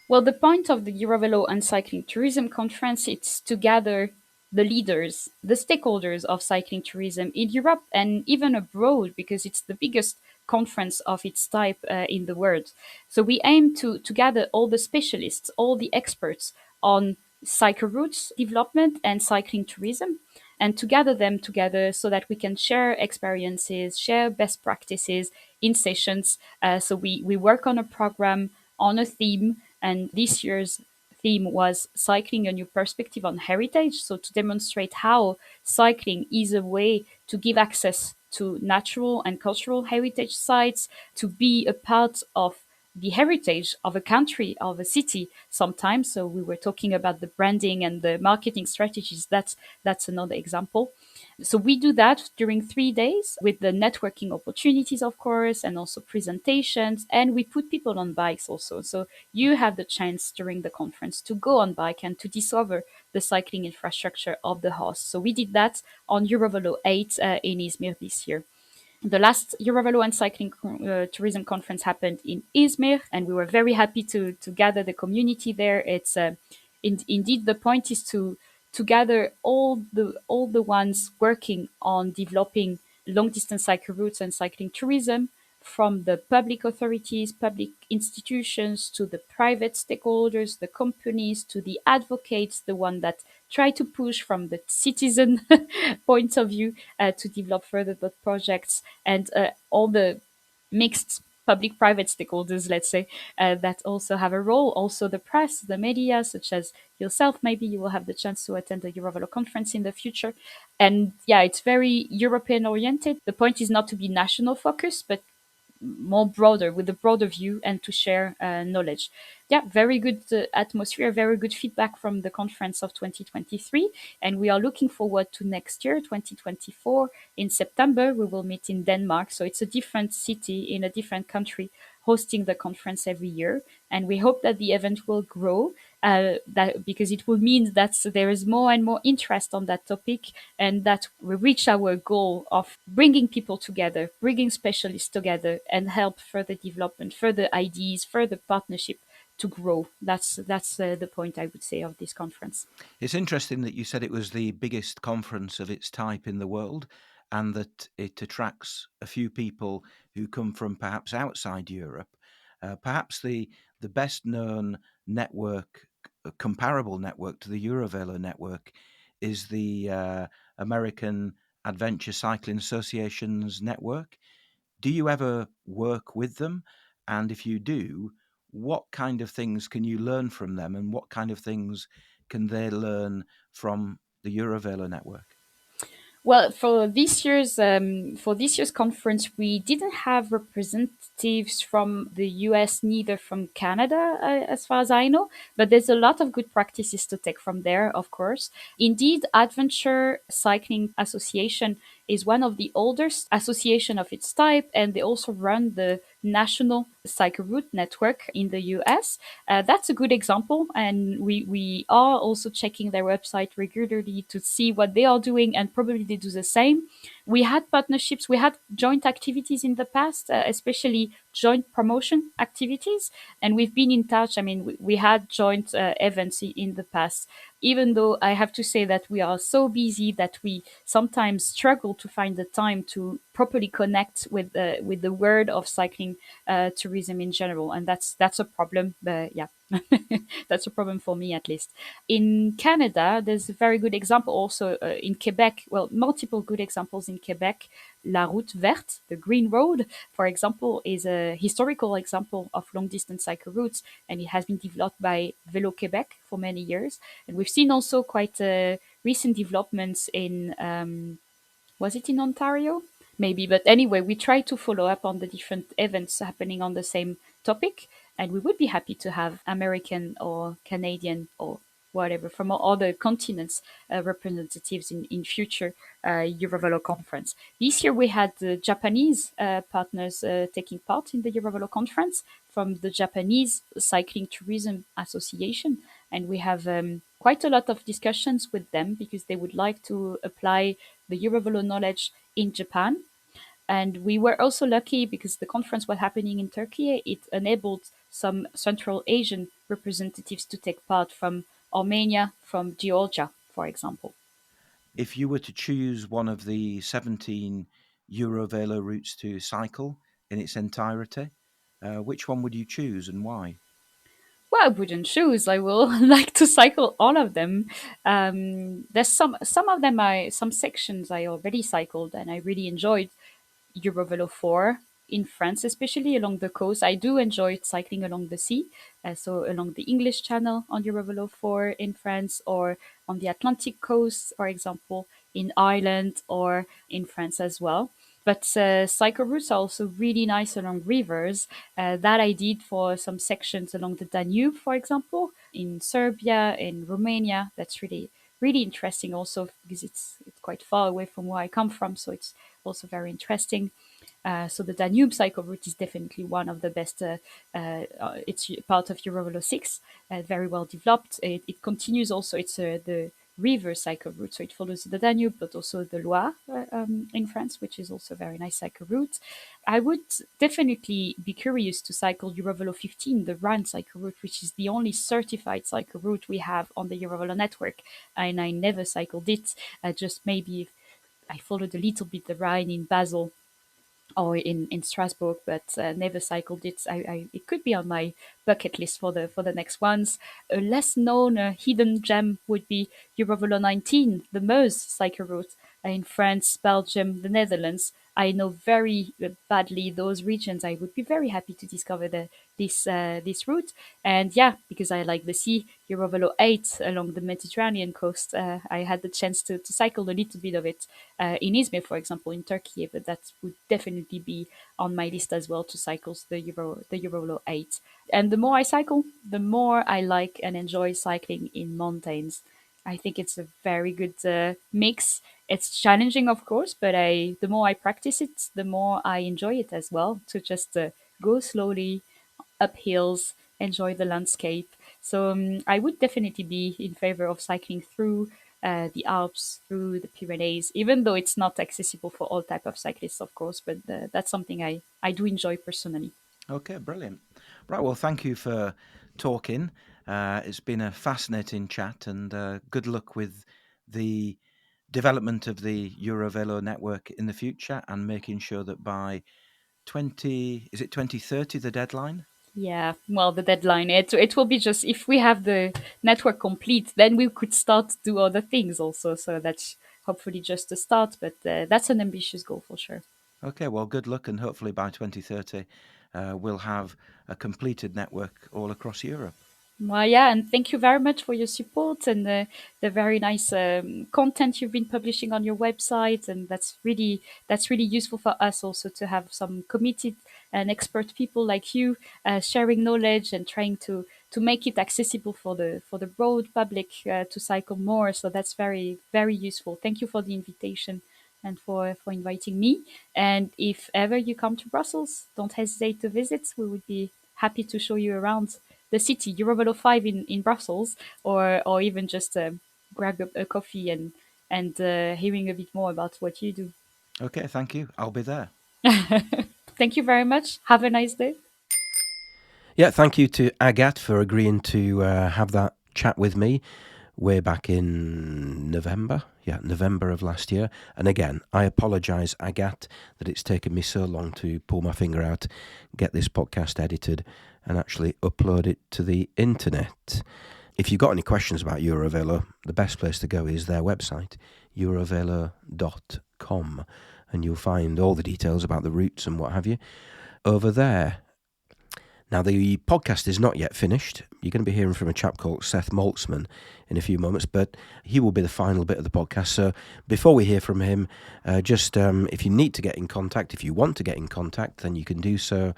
Well, the point of the EuroVelo and Cycling Tourism Conference is to gather the leaders, the stakeholders of cycling tourism in Europe and even abroad, because it's the biggest conference of its type in the world. So we aim to gather all the specialists, all the experts on cycle routes development and cycling tourism, and to gather them together so that we can share experiences, share best practices in sessions. So we work on a program, on a theme, and this year's theme was Cycling a New Perspective on Heritage. So to demonstrate how cycling is a way to give access to natural and cultural heritage sites, to be a part of the heritage of a country, of a city sometimes. So we were talking about the branding and the marketing strategies. That's another example. So we do that during 3 days with the networking opportunities, of course, and also presentations. And we put people on bikes also. So you have the chance during the conference to go on bike and to discover the cycling infrastructure of the host. So we did that on EuroVelo 8 in Izmir this year. The last EuroVelo and Cycling Tourism Conference happened in Izmir, and we were very happy to gather the community there. It's indeed the point is to to gather all the ones working on developing long distance cycle routes and cycling tourism, from the public authorities, public institutions, to the private stakeholders, the companies, to the advocates, the one that try to push from the citizen point of view to develop further the projects, and all the mixed public-private stakeholders, let's say, that also have a role. Also the press, the media, such as yourself. Maybe you will have the chance to attend the EuroVelo conference in the future. And yeah, it's very European oriented. The point is not to be national focused, but more broader, with a broader view, and to share knowledge. Yeah, very good atmosphere, very good feedback from the conference of 2023. And we are looking forward to next year, 2024. In September, we will meet in Denmark. So it's a different city in a different country hosting the conference every year. And we hope that the event will grow, that because it will mean that there is more and more interest on that topic, and that we reach our goal of bringing people together, bringing specialists together, and help further development, further ideas, further partnership to grow. That's the point, I would say, of this conference. It's interesting that you said it was the biggest conference of its type in the world, and that it attracts a few people who come from perhaps outside Europe. Perhaps the best known network, comparable network to the EuroVelo network, is the American Adventure Cycling Association's network. Do you ever work with them? And if you do, what kind of things can you learn from them, and what kind of things can they learn from the EuroVelo network? Well, for this year's conference, we didn't have representatives from the US, neither from Canada, as far as I know. But there's a lot of good practices to take from there, of course. Indeed, Adventure Cycling Association is one of the oldest association of its type, and they also run the National Cycle Route Network in the US. That's a good example, and we are also checking their website regularly to see what they are doing, and probably they do the same. We had partnerships, we had joint activities in the past, especially joint promotion activities, and we've been in touch. I mean, we had joint events in the past, even though I have to say that we are so busy that we sometimes struggle to find the time to properly connect with the world of cycling tourism in general, and that's a problem. But yeah, that's a problem for me, at least. In Canada, there's a very good example also in Quebec. Well, multiple good examples in Quebec. La Route Verte, the Green Road, for example, is a historical example of long distance cycle routes, and it has been developed by Vélo Québec for many years. And we've seen also quite recent developments in, was it in Ontario? Maybe, but anyway, we try to follow up on the different events happening on the same topic, and we would be happy to have American or Canadian or whatever from other continents representatives in future EuroVelo conference. This year we had the Japanese partners taking part in the EuroVelo conference from the Japanese Cycling Tourism Association, and we have quite a lot of discussions with them because they would like to apply the EuroVelo knowledge in Japan. And we were also lucky because the conference was happening in Turkey. It enabled some Central Asian representatives to take part from Armenia, from Georgia, for example. If you were to choose one of the 17 EuroVelo routes to cycle in its entirety, which one would you choose and why? Well, I wouldn't choose. I will like to cycle all of them. There's some of them some sections I already cycled and I really enjoyed. EuroVelo 4 in France, especially along the coast. I do enjoy cycling along the sea, so along the English Channel on EuroVelo 4 in France, or on the Atlantic coast, for example, in Ireland or in France as well. But cycle routes are also really nice along rivers. That I did for some sections along the Danube, for example, in Serbia, in Romania. That's really interesting also because it's quite far away from where I come from, so it's also very interesting. So the Danube cycle route is definitely one of the best. It's part of EuroVelo 6, very well developed. It continues also. It's the river cycle route. So it follows the Danube, but also the Loire in France, which is also a very nice cycle route. I would definitely be curious to cycle EuroVelo 15, the Rhine cycle route, which is the only certified cycle route we have on the EuroVelo network. And I never cycled it, just maybe I followed a little bit the Rhine in Basel or in Strasbourg, but never cycled it. It could be on my bucket list for the next ones. A less known hidden gem would be EuroVelo 19, the Meuse cycle route in France, Belgium, the Netherlands. I know very badly those regions. I would be very happy to discover this route. And yeah, because I like the sea, EuroVelo 8 along the Mediterranean coast. I had the chance to cycle a little bit of it in Izmir, for example, in Turkey, but that would definitely be on my list as well to cycle the EuroVelo 8. And the more I cycle, the more I like and enjoy cycling in mountains. I think it's a very good mix. It's challenging, of course, but the more I practice it, the more I enjoy it as well, to just go slowly up hills, enjoy the landscape. So I would definitely be in favor of cycling through the Alps, through the Pyrenees, even though it's not accessible for all type of cyclists, of course, but that's something I do enjoy personally. Okay, brilliant. Right, well, thank you for talking. It's been a fascinating chat, and good luck with the development of the EuroVelo network in the future, and making sure that by 2030 the deadline? Yeah, well, the deadline, it will be just, if we have the network complete, then we could start to do other things also. So that's hopefully just a start, but that's an ambitious goal for sure. Okay, well, good luck, and hopefully by 2030 we'll have a completed network all across Europe. Well, yeah, and thank you very much for your support and the very nice content you've been publishing on your website, and that's really useful for us also to have some committed and expert people like you sharing knowledge and trying to make it accessible for the broad public to cycle more. So that's very, very useful. Thank you for the invitation and for inviting me. And if ever you come to Brussels, don't hesitate to visit. We would be happy to show you around the city, EuroVelo 5 in Brussels, or even just grab a coffee and hearing a bit more about what you do. Okay, thank you. I'll be there. Thank you very much. Have a nice day. Yeah, thank you to Agathe for agreeing to have that chat with me way back in November. Yeah, November of last year. And again, I apologise, Agathe, that it's taken me so long to pull my finger out, get this podcast edited, and actually upload it to the internet. If you've got any questions about EuroVelo, the best place to go is their website, eurovelo.com, and you'll find all the details about the routes and what have you over there. Now, the podcast is not yet finished. You're going to be hearing from a chap called Seth Maltzmann in a few moments, but he will be the final bit of the podcast. So before we hear from him, if you need to get in contact, if you want to get in contact, then you can do so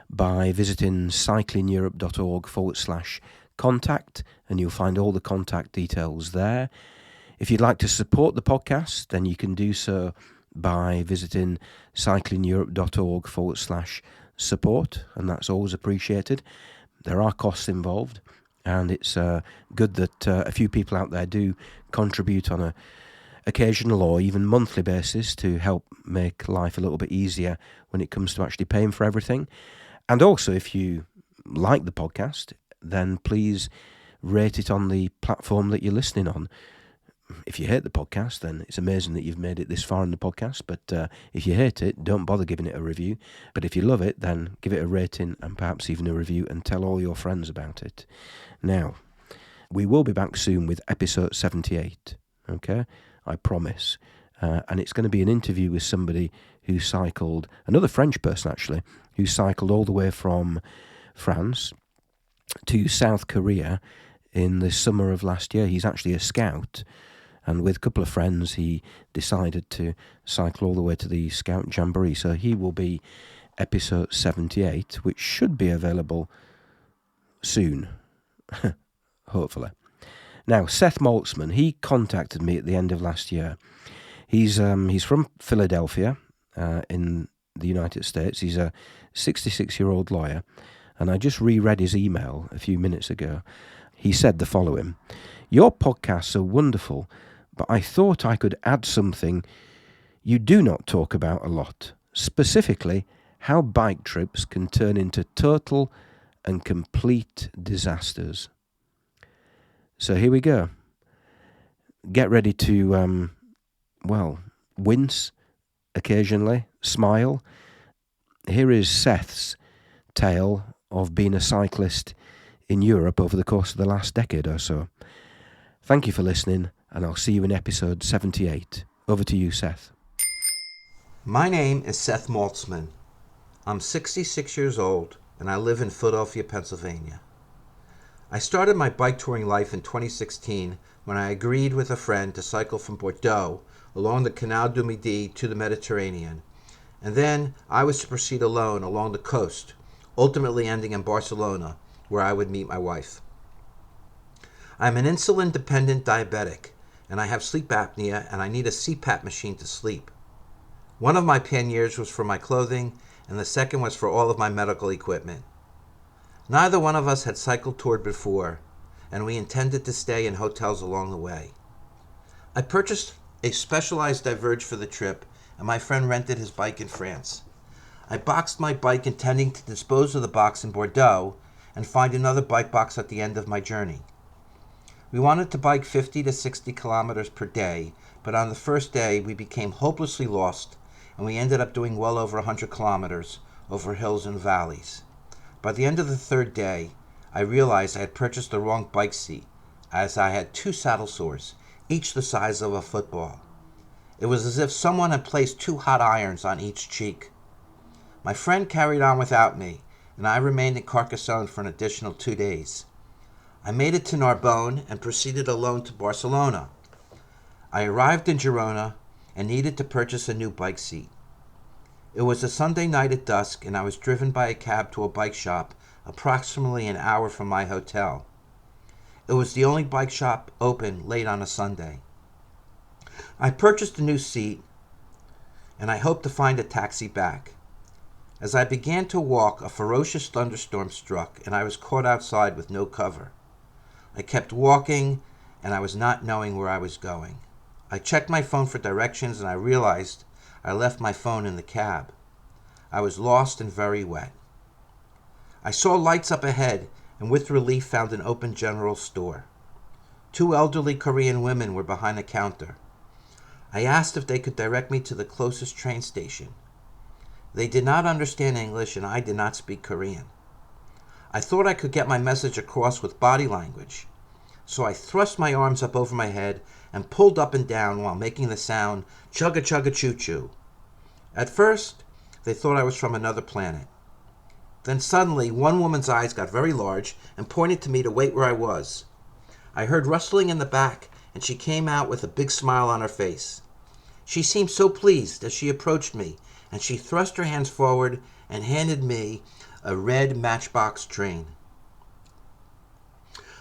by visiting cyclingeurope.org/contact, and you'll find all the contact details there. If you'd like to support the podcast, then you can do so by visiting cyclingeurope.org/support, and that's always appreciated. There are costs involved, and it's good that a few people out there do contribute on a occasional or even monthly basis to help make life a little bit easier when it comes to actually paying for everything. And also, if you like the podcast, then please rate it on the platform that you're listening on. If you hate the podcast, then it's amazing that you've made it this far in the podcast. But if you hate it, don't bother giving it a review. But if you love it, then give it a rating and perhaps even a review, and tell all your friends about it. Now, we will be back soon with episode 78, okay? I promise. And it's going to be an interview with somebody who cycled, another French person actually, who cycled all the way from France to South Korea in the summer of last year. He's actually a scout, and with a couple of friends he decided to cycle all the way to the Scout Jamboree. So he will be episode 78, which should be available soon, hopefully. Now, Seth Maltzmann, he contacted me at the end of last year. He's from Philadelphia in the United States. He's a 66-year-old lawyer, and I just reread his email a few minutes ago, He said the following: "Your podcasts are wonderful, but I thought I could add something you do not talk about a lot, specifically how bike trips can turn into total and complete disasters." So here we go. Get ready to, wince occasionally, smile. Here is Seth's tale of being a cyclist in Europe over the course of the last decade or so. Thank you for listening, and I'll see you in episode 78. Over to you, Seth. My name is Seth Maltzmann. I'm 66 years old, and I live in Philadelphia, Pennsylvania. I started my bike touring life in 2016 when I agreed with a friend to cycle from Bordeaux along the Canal du Midi to the Mediterranean, and then I was to proceed alone along the coast, ultimately ending in Barcelona, where I would meet my wife. I'm an insulin-dependent diabetic, and I have sleep apnea, and I need a CPAP machine to sleep. One of my panniers was for my clothing, and the second was for all of my medical equipment. Neither one of us had cycled toured before, and we intended to stay in hotels along the way. I purchased a specialized Diverge for the trip, and my friend rented his bike in France. I boxed my bike intending to dispose of the box in Bordeaux and find another bike box at the end of my journey. We wanted to bike 50 to 60 kilometers per day, but on the first day we became hopelessly lost, and we ended up doing well over 100 kilometers over hills and valleys. By the end of the third day, I realized I had purchased the wrong bike seat, as I had 2 saddle sores, each the size of a football. It was as if someone had placed 2 hot irons on each cheek. My friend carried on without me, and I remained in Carcassonne for an additional 2 days. I made it to Narbonne and proceeded alone to Barcelona. I arrived in Girona and needed to purchase a new bike seat. It was a Sunday night at dusk, and I was driven by a cab to a bike shop approximately an hour from my hotel. It was the only bike shop open late on a Sunday. I purchased a new seat, and I hoped to find a taxi back. As I began to walk, a ferocious thunderstorm struck, and I was caught outside with no cover. I kept walking, and I was not knowing where I was going. I checked my phone for directions, and I realized I left my phone in the cab. I was lost and very wet. I saw lights up ahead, and with relief found an open general store. 2 elderly Korean women were behind the counter. I asked if they could direct me to the closest train station. They did not understand English, and I did not speak Korean. I thought I could get my message across with body language, so I thrust my arms up over my head and pulled up and down while making the sound chugga chugga choo choo. At first, they thought I was from another planet. Then suddenly, one woman's eyes got very large and pointed to me to wait where I was. I heard rustling in the back, and she came out with a big smile on her face. She seemed so pleased as she approached me, and she thrust her hands forward and handed me a red Matchbox train.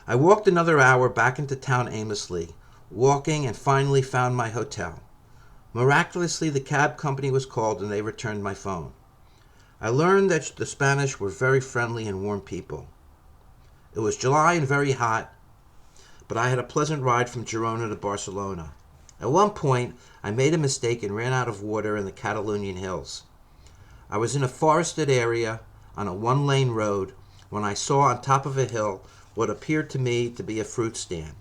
I walked another hour back into town aimlessly, walking, and finally found my hotel. Miraculously, the cab company was called and they returned my phone. I learned that the Spanish were very friendly and warm people. It was July and very hot, but I had a pleasant ride from Girona to Barcelona. At one point, I made a mistake and ran out of water in the Catalonian hills. I was in a forested area on a 1-lane road when I saw on top of a hill what appeared to me to be a fruit stand.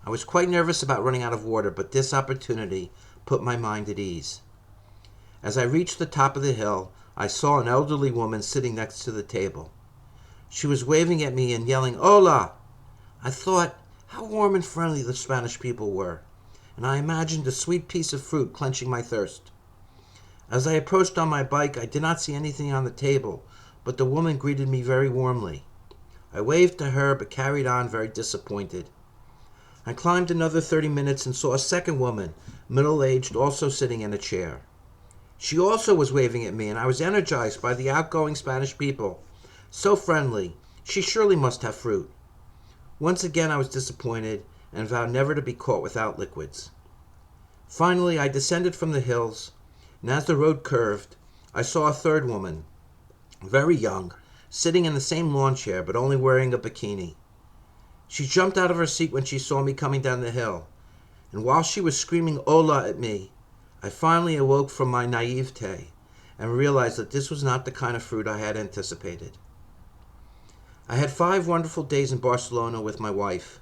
I was quite nervous about running out of water, but this opportunity put my mind at ease. As I reached the top of the hill, I saw an elderly woman sitting next to the table. She was waving at me and yelling, "Hola!" I thought how warm and friendly the Spanish people were, and I imagined a sweet piece of fruit quenching my thirst. As I approached on my bike, I did not see anything on the table, but the woman greeted me very warmly. I waved to her, but carried on very disappointed. I climbed another 30 minutes and saw a second woman, middle-aged, also sitting in a chair. She also was waving at me, and I was energized by the outgoing Spanish people. So friendly, she surely must have fruit. Once again I was disappointed and vowed never to be caught without liquids. Finally, I descended from the hills, and as the road curved, I saw a third woman, very young, sitting in the same lawn chair but only wearing a bikini. She jumped out of her seat when she saw me coming down the hill, and while she was screaming "Hola" at me, I finally awoke from my naivete and realized that this was not the kind of fruit I had anticipated. I had 5 wonderful days in Barcelona with my wife.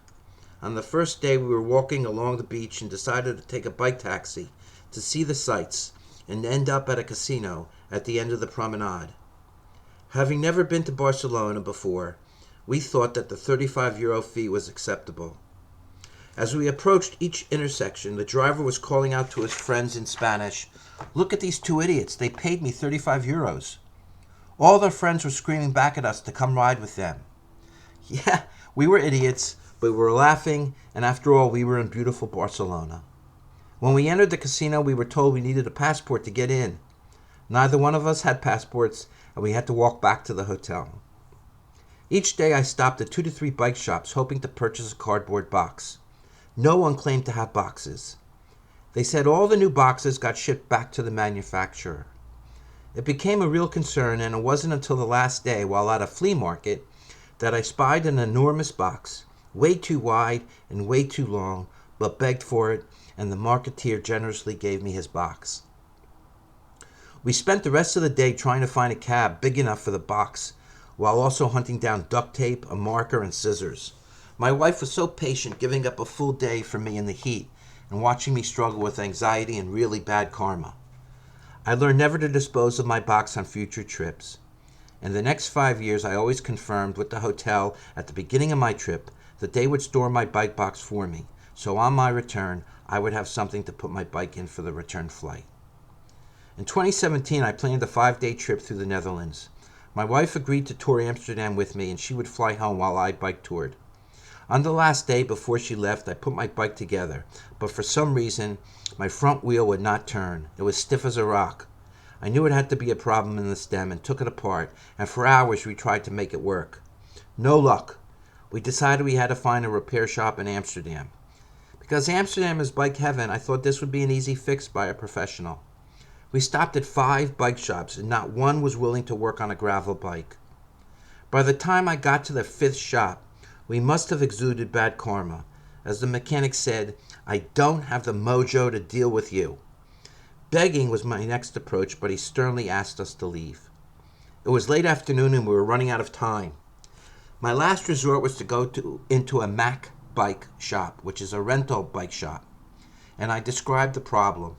On the first day, we were walking along the beach and decided to take a bike taxi to see the sights and end up at a casino at the end of the promenade. Having never been to Barcelona before, we thought that the €35 fee was acceptable. As we approached each intersection, the driver was calling out to his friends in Spanish, "Look at these 2 idiots, they paid me €35. All their friends were screaming back at us to come ride with them. Yeah, we were idiots, but we were laughing, and after all, we were in beautiful Barcelona. When we entered the casino, we were told we needed a passport to get in. Neither one of us had passports, and we had to walk back to the hotel. Each day I stopped at 2 to 3 bike shops hoping to purchase a cardboard box. No one claimed to have boxes. They said all the new boxes got shipped back to the manufacturer. It became a real concern, and it wasn't until the last day, while at a flea market, that I spied an enormous box, way too wide and way too long, but begged for it, and the marketeer generously gave me his box. We spent the rest of the day trying to find a cab big enough for the box, while also hunting down duct tape, a marker, and scissors. My wife was so patient, giving up a full day for me in the heat and watching me struggle with anxiety and really bad karma. I learned never to dispose of my box on future trips. In the next 5 years, I always confirmed with the hotel at the beginning of my trip that they would store my bike box for me, so on my return, I would have something to put my bike in for the return flight. In 2017, I planned a 5-day trip through the Netherlands. My wife agreed to tour Amsterdam with me, and she would fly home while I bike toured. On the last day before she left, I put my bike together, but for some reason, my front wheel would not turn. It was stiff as a rock. I knew it had to be a problem in the stem and took it apart, and for hours we tried to make it work. No luck. We decided we had to find a repair shop in Amsterdam. Because Amsterdam is bike heaven, I thought this would be an easy fix by a professional. We stopped at 5 bike shops, and not one was willing to work on a gravel bike. By the time I got to the 5th shop, we must have exuded bad karma. As the mechanic said, "I don't have the mojo to deal with you." Begging was my next approach, but he sternly asked us to leave. It was late afternoon and we were running out of time. My last resort was to go into a Mac bike shop, which is a rental bike shop, and I described the problem.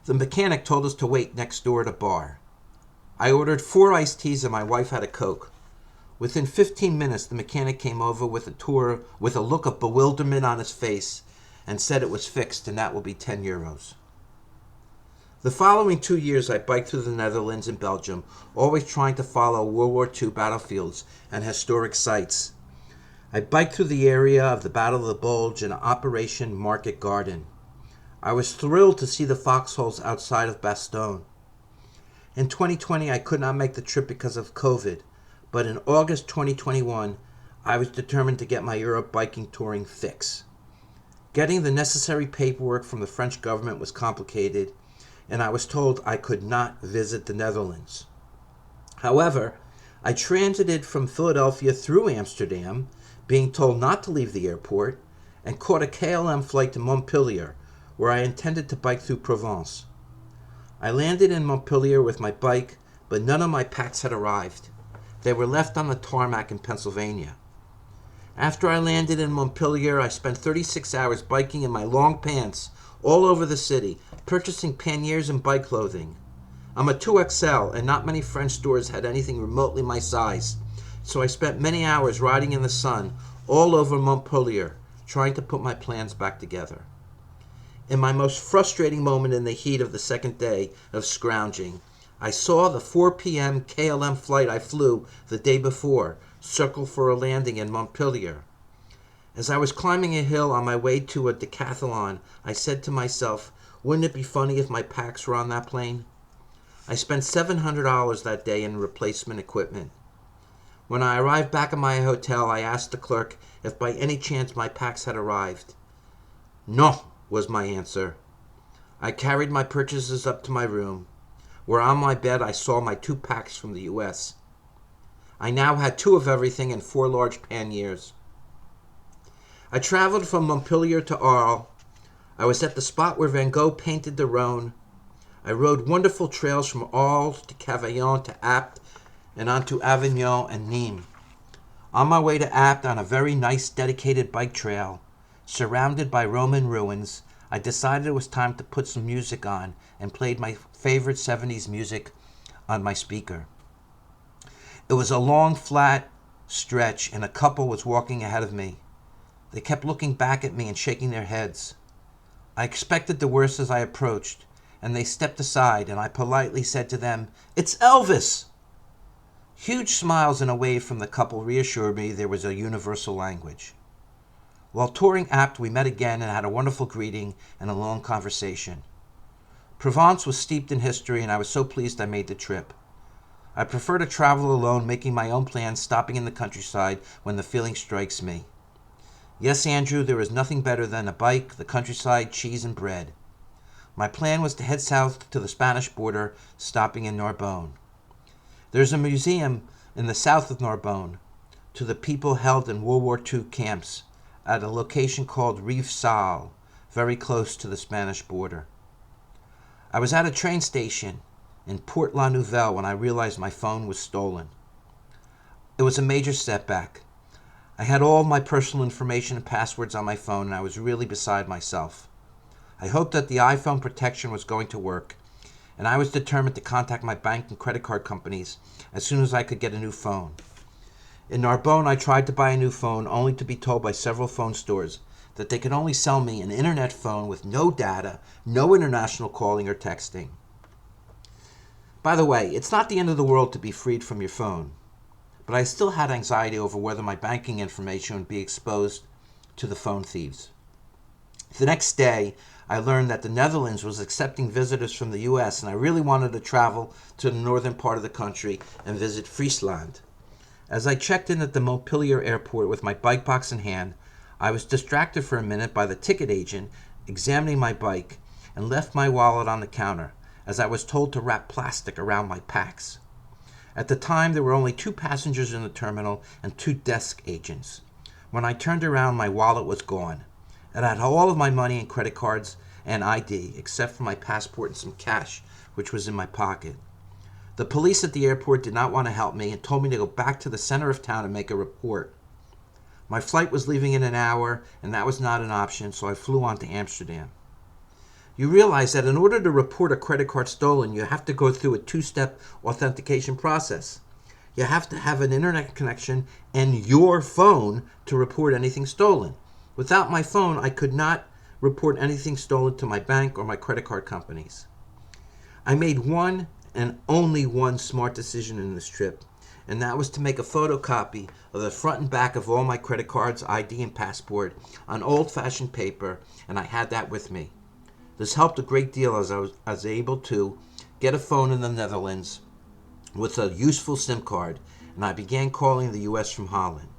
The mechanic told us to wait next door at a bar. I ordered 4 iced teas and my wife had a Coke. Within 15 minutes, the mechanic came over with a look of bewilderment on his face and said it was fixed and that will be €10. The following 2 years, I biked through the Netherlands and Belgium, always trying to follow World War II battlefields and historic sites. I biked through the area of the Battle of the Bulge and Operation Market Garden. I was thrilled to see the foxholes outside of Bastogne. In 2020, I could not make the trip because of COVID, but in August 2021, I was determined to get my Europe biking touring fix. Getting the necessary paperwork from the French government was complicated, and I was told I could not visit the Netherlands. However, I transited from Philadelphia through Amsterdam, being told not to leave the airport, and caught a KLM flight to Montpellier, where I intended to bike through Provence. I landed in Montpellier with my bike, but none of my packs had arrived. They were left on the tarmac in Pennsylvania. After I landed in Montpellier, I spent 36 hours biking in my long pants all over the city, purchasing panniers and bike clothing. I'm a 2XL, and not many French stores had anything remotely my size, so I spent many hours riding in the sun all over Montpellier, trying to put my plans back together. In my most frustrating moment in the heat of the second day of scrounging, I saw the 4 p.m. KLM flight I flew the day before circle for a landing in Montpellier. As I was climbing a hill on my way to a decathlon, I said to myself, wouldn't it be funny if my packs were on that plane? I spent $700 that day in replacement equipment. When I arrived back at my hotel, I asked the clerk if by any chance my packs had arrived. No, was my answer. I carried my purchases up to my room, where on my bed I saw my 2 packs from the U.S. I now had 2 of everything and 4 large panniers. I traveled from Montpellier to Arles. I was at the spot where Van Gogh painted the Rhone. I rode wonderful trails from Arles to Cavaillon to Apt and on to Avignon and Nîmes. On my way to Apt, on a very nice dedicated bike trail, surrounded by Roman ruins, I decided it was time to put some music on and played my favorite 70s music on my speaker. It was a long, flat stretch, and a couple was walking ahead of me. They kept looking back at me and shaking their heads. I expected the worst as I approached, and they stepped aside, and I politely said to them, "It's Elvis!" Huge smiles and a wave from the couple reassured me there was a universal language. While touring Apt, we met again and had a wonderful greeting and a long conversation. Provence was steeped in history, and I was so pleased I made the trip. I prefer to travel alone, making my own plans, stopping in the countryside when the feeling strikes me. Yes, Andrew, there is nothing better than a bike, the countryside, cheese, and bread. My plan was to head south to the Spanish border, stopping in Narbonne. There's a museum in the south of Narbonne to the people held in World War II camps at a location called Rive-Salle, very close to the Spanish border. I was at a train station in Port La Nouvelle when I realized my phone was stolen. It was a major setback. I had all of my personal information and passwords on my phone, and I was really beside myself. I hoped that the iPhone protection was going to work, and I was determined to contact my bank and credit card companies as soon as I could get a new phone. In Narbonne, I tried to buy a new phone, only to be told by several phone stores that they could only sell me an internet phone with no data, no international calling or texting. By the way, it's not the end of the world to be freed from your phone, but I still had anxiety over whether my banking information would be exposed to the phone thieves. The next day, I learned that the Netherlands was accepting visitors from the U.S., and I really wanted to travel to the northern part of the country and visit Friesland. As I checked in at the Montpellier airport with my bike box in hand, I was distracted for a minute by the ticket agent examining my bike and left my wallet on the counter, as I was told to wrap plastic around my packs. At the time, there were only 2 passengers in the terminal and 2 desk agents. When I turned around, my wallet was gone. It had all of my money and credit cards and ID, except for my passport and some cash, which was in my pocket. The police at the airport did not want to help me and told me to go back to the center of town and make a report. My flight was leaving in an hour, and that was not an option, so I flew on to Amsterdam. You realize that in order to report a credit card stolen, you have to go through a 2-step authentication process. You have to have an internet connection and your phone to report anything stolen. Without my phone, I could not report anything stolen to my bank or my credit card companies. I made one and only one smart decision in this trip, and that was to make a photocopy of the front and back of all my credit cards, ID, and passport on old-fashioned paper, and I had that with me. This helped a great deal as I was able to get a phone in the Netherlands with a useful SIM card, and I began calling the U.S. from Holland.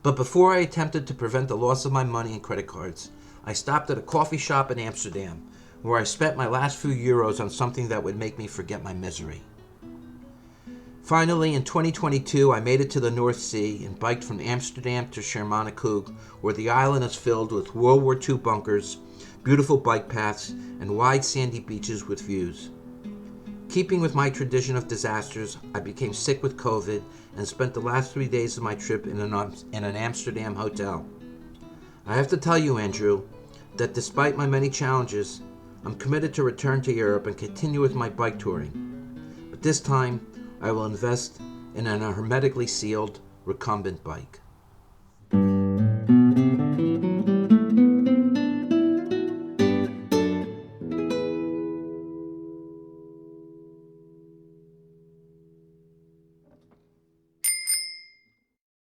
But before I attempted to prevent the loss of my money and credit cards, I stopped at a coffee shop in Amsterdam, where I spent my last few euros on something that would make me forget my misery. Finally, in 2022, I made it to the North Sea and biked from Amsterdam to Schermonikoog, where the island is filled with World War II bunkers, beautiful bike paths, and wide sandy beaches with views. Keeping with my tradition of disasters, I became sick with COVID and spent the last 3 days of my trip in an Amsterdam hotel. I have to tell you, Andrew, that despite my many challenges, I'm committed to return to Europe and continue with my bike touring. But this time, I will invest in an hermetically sealed recumbent bike.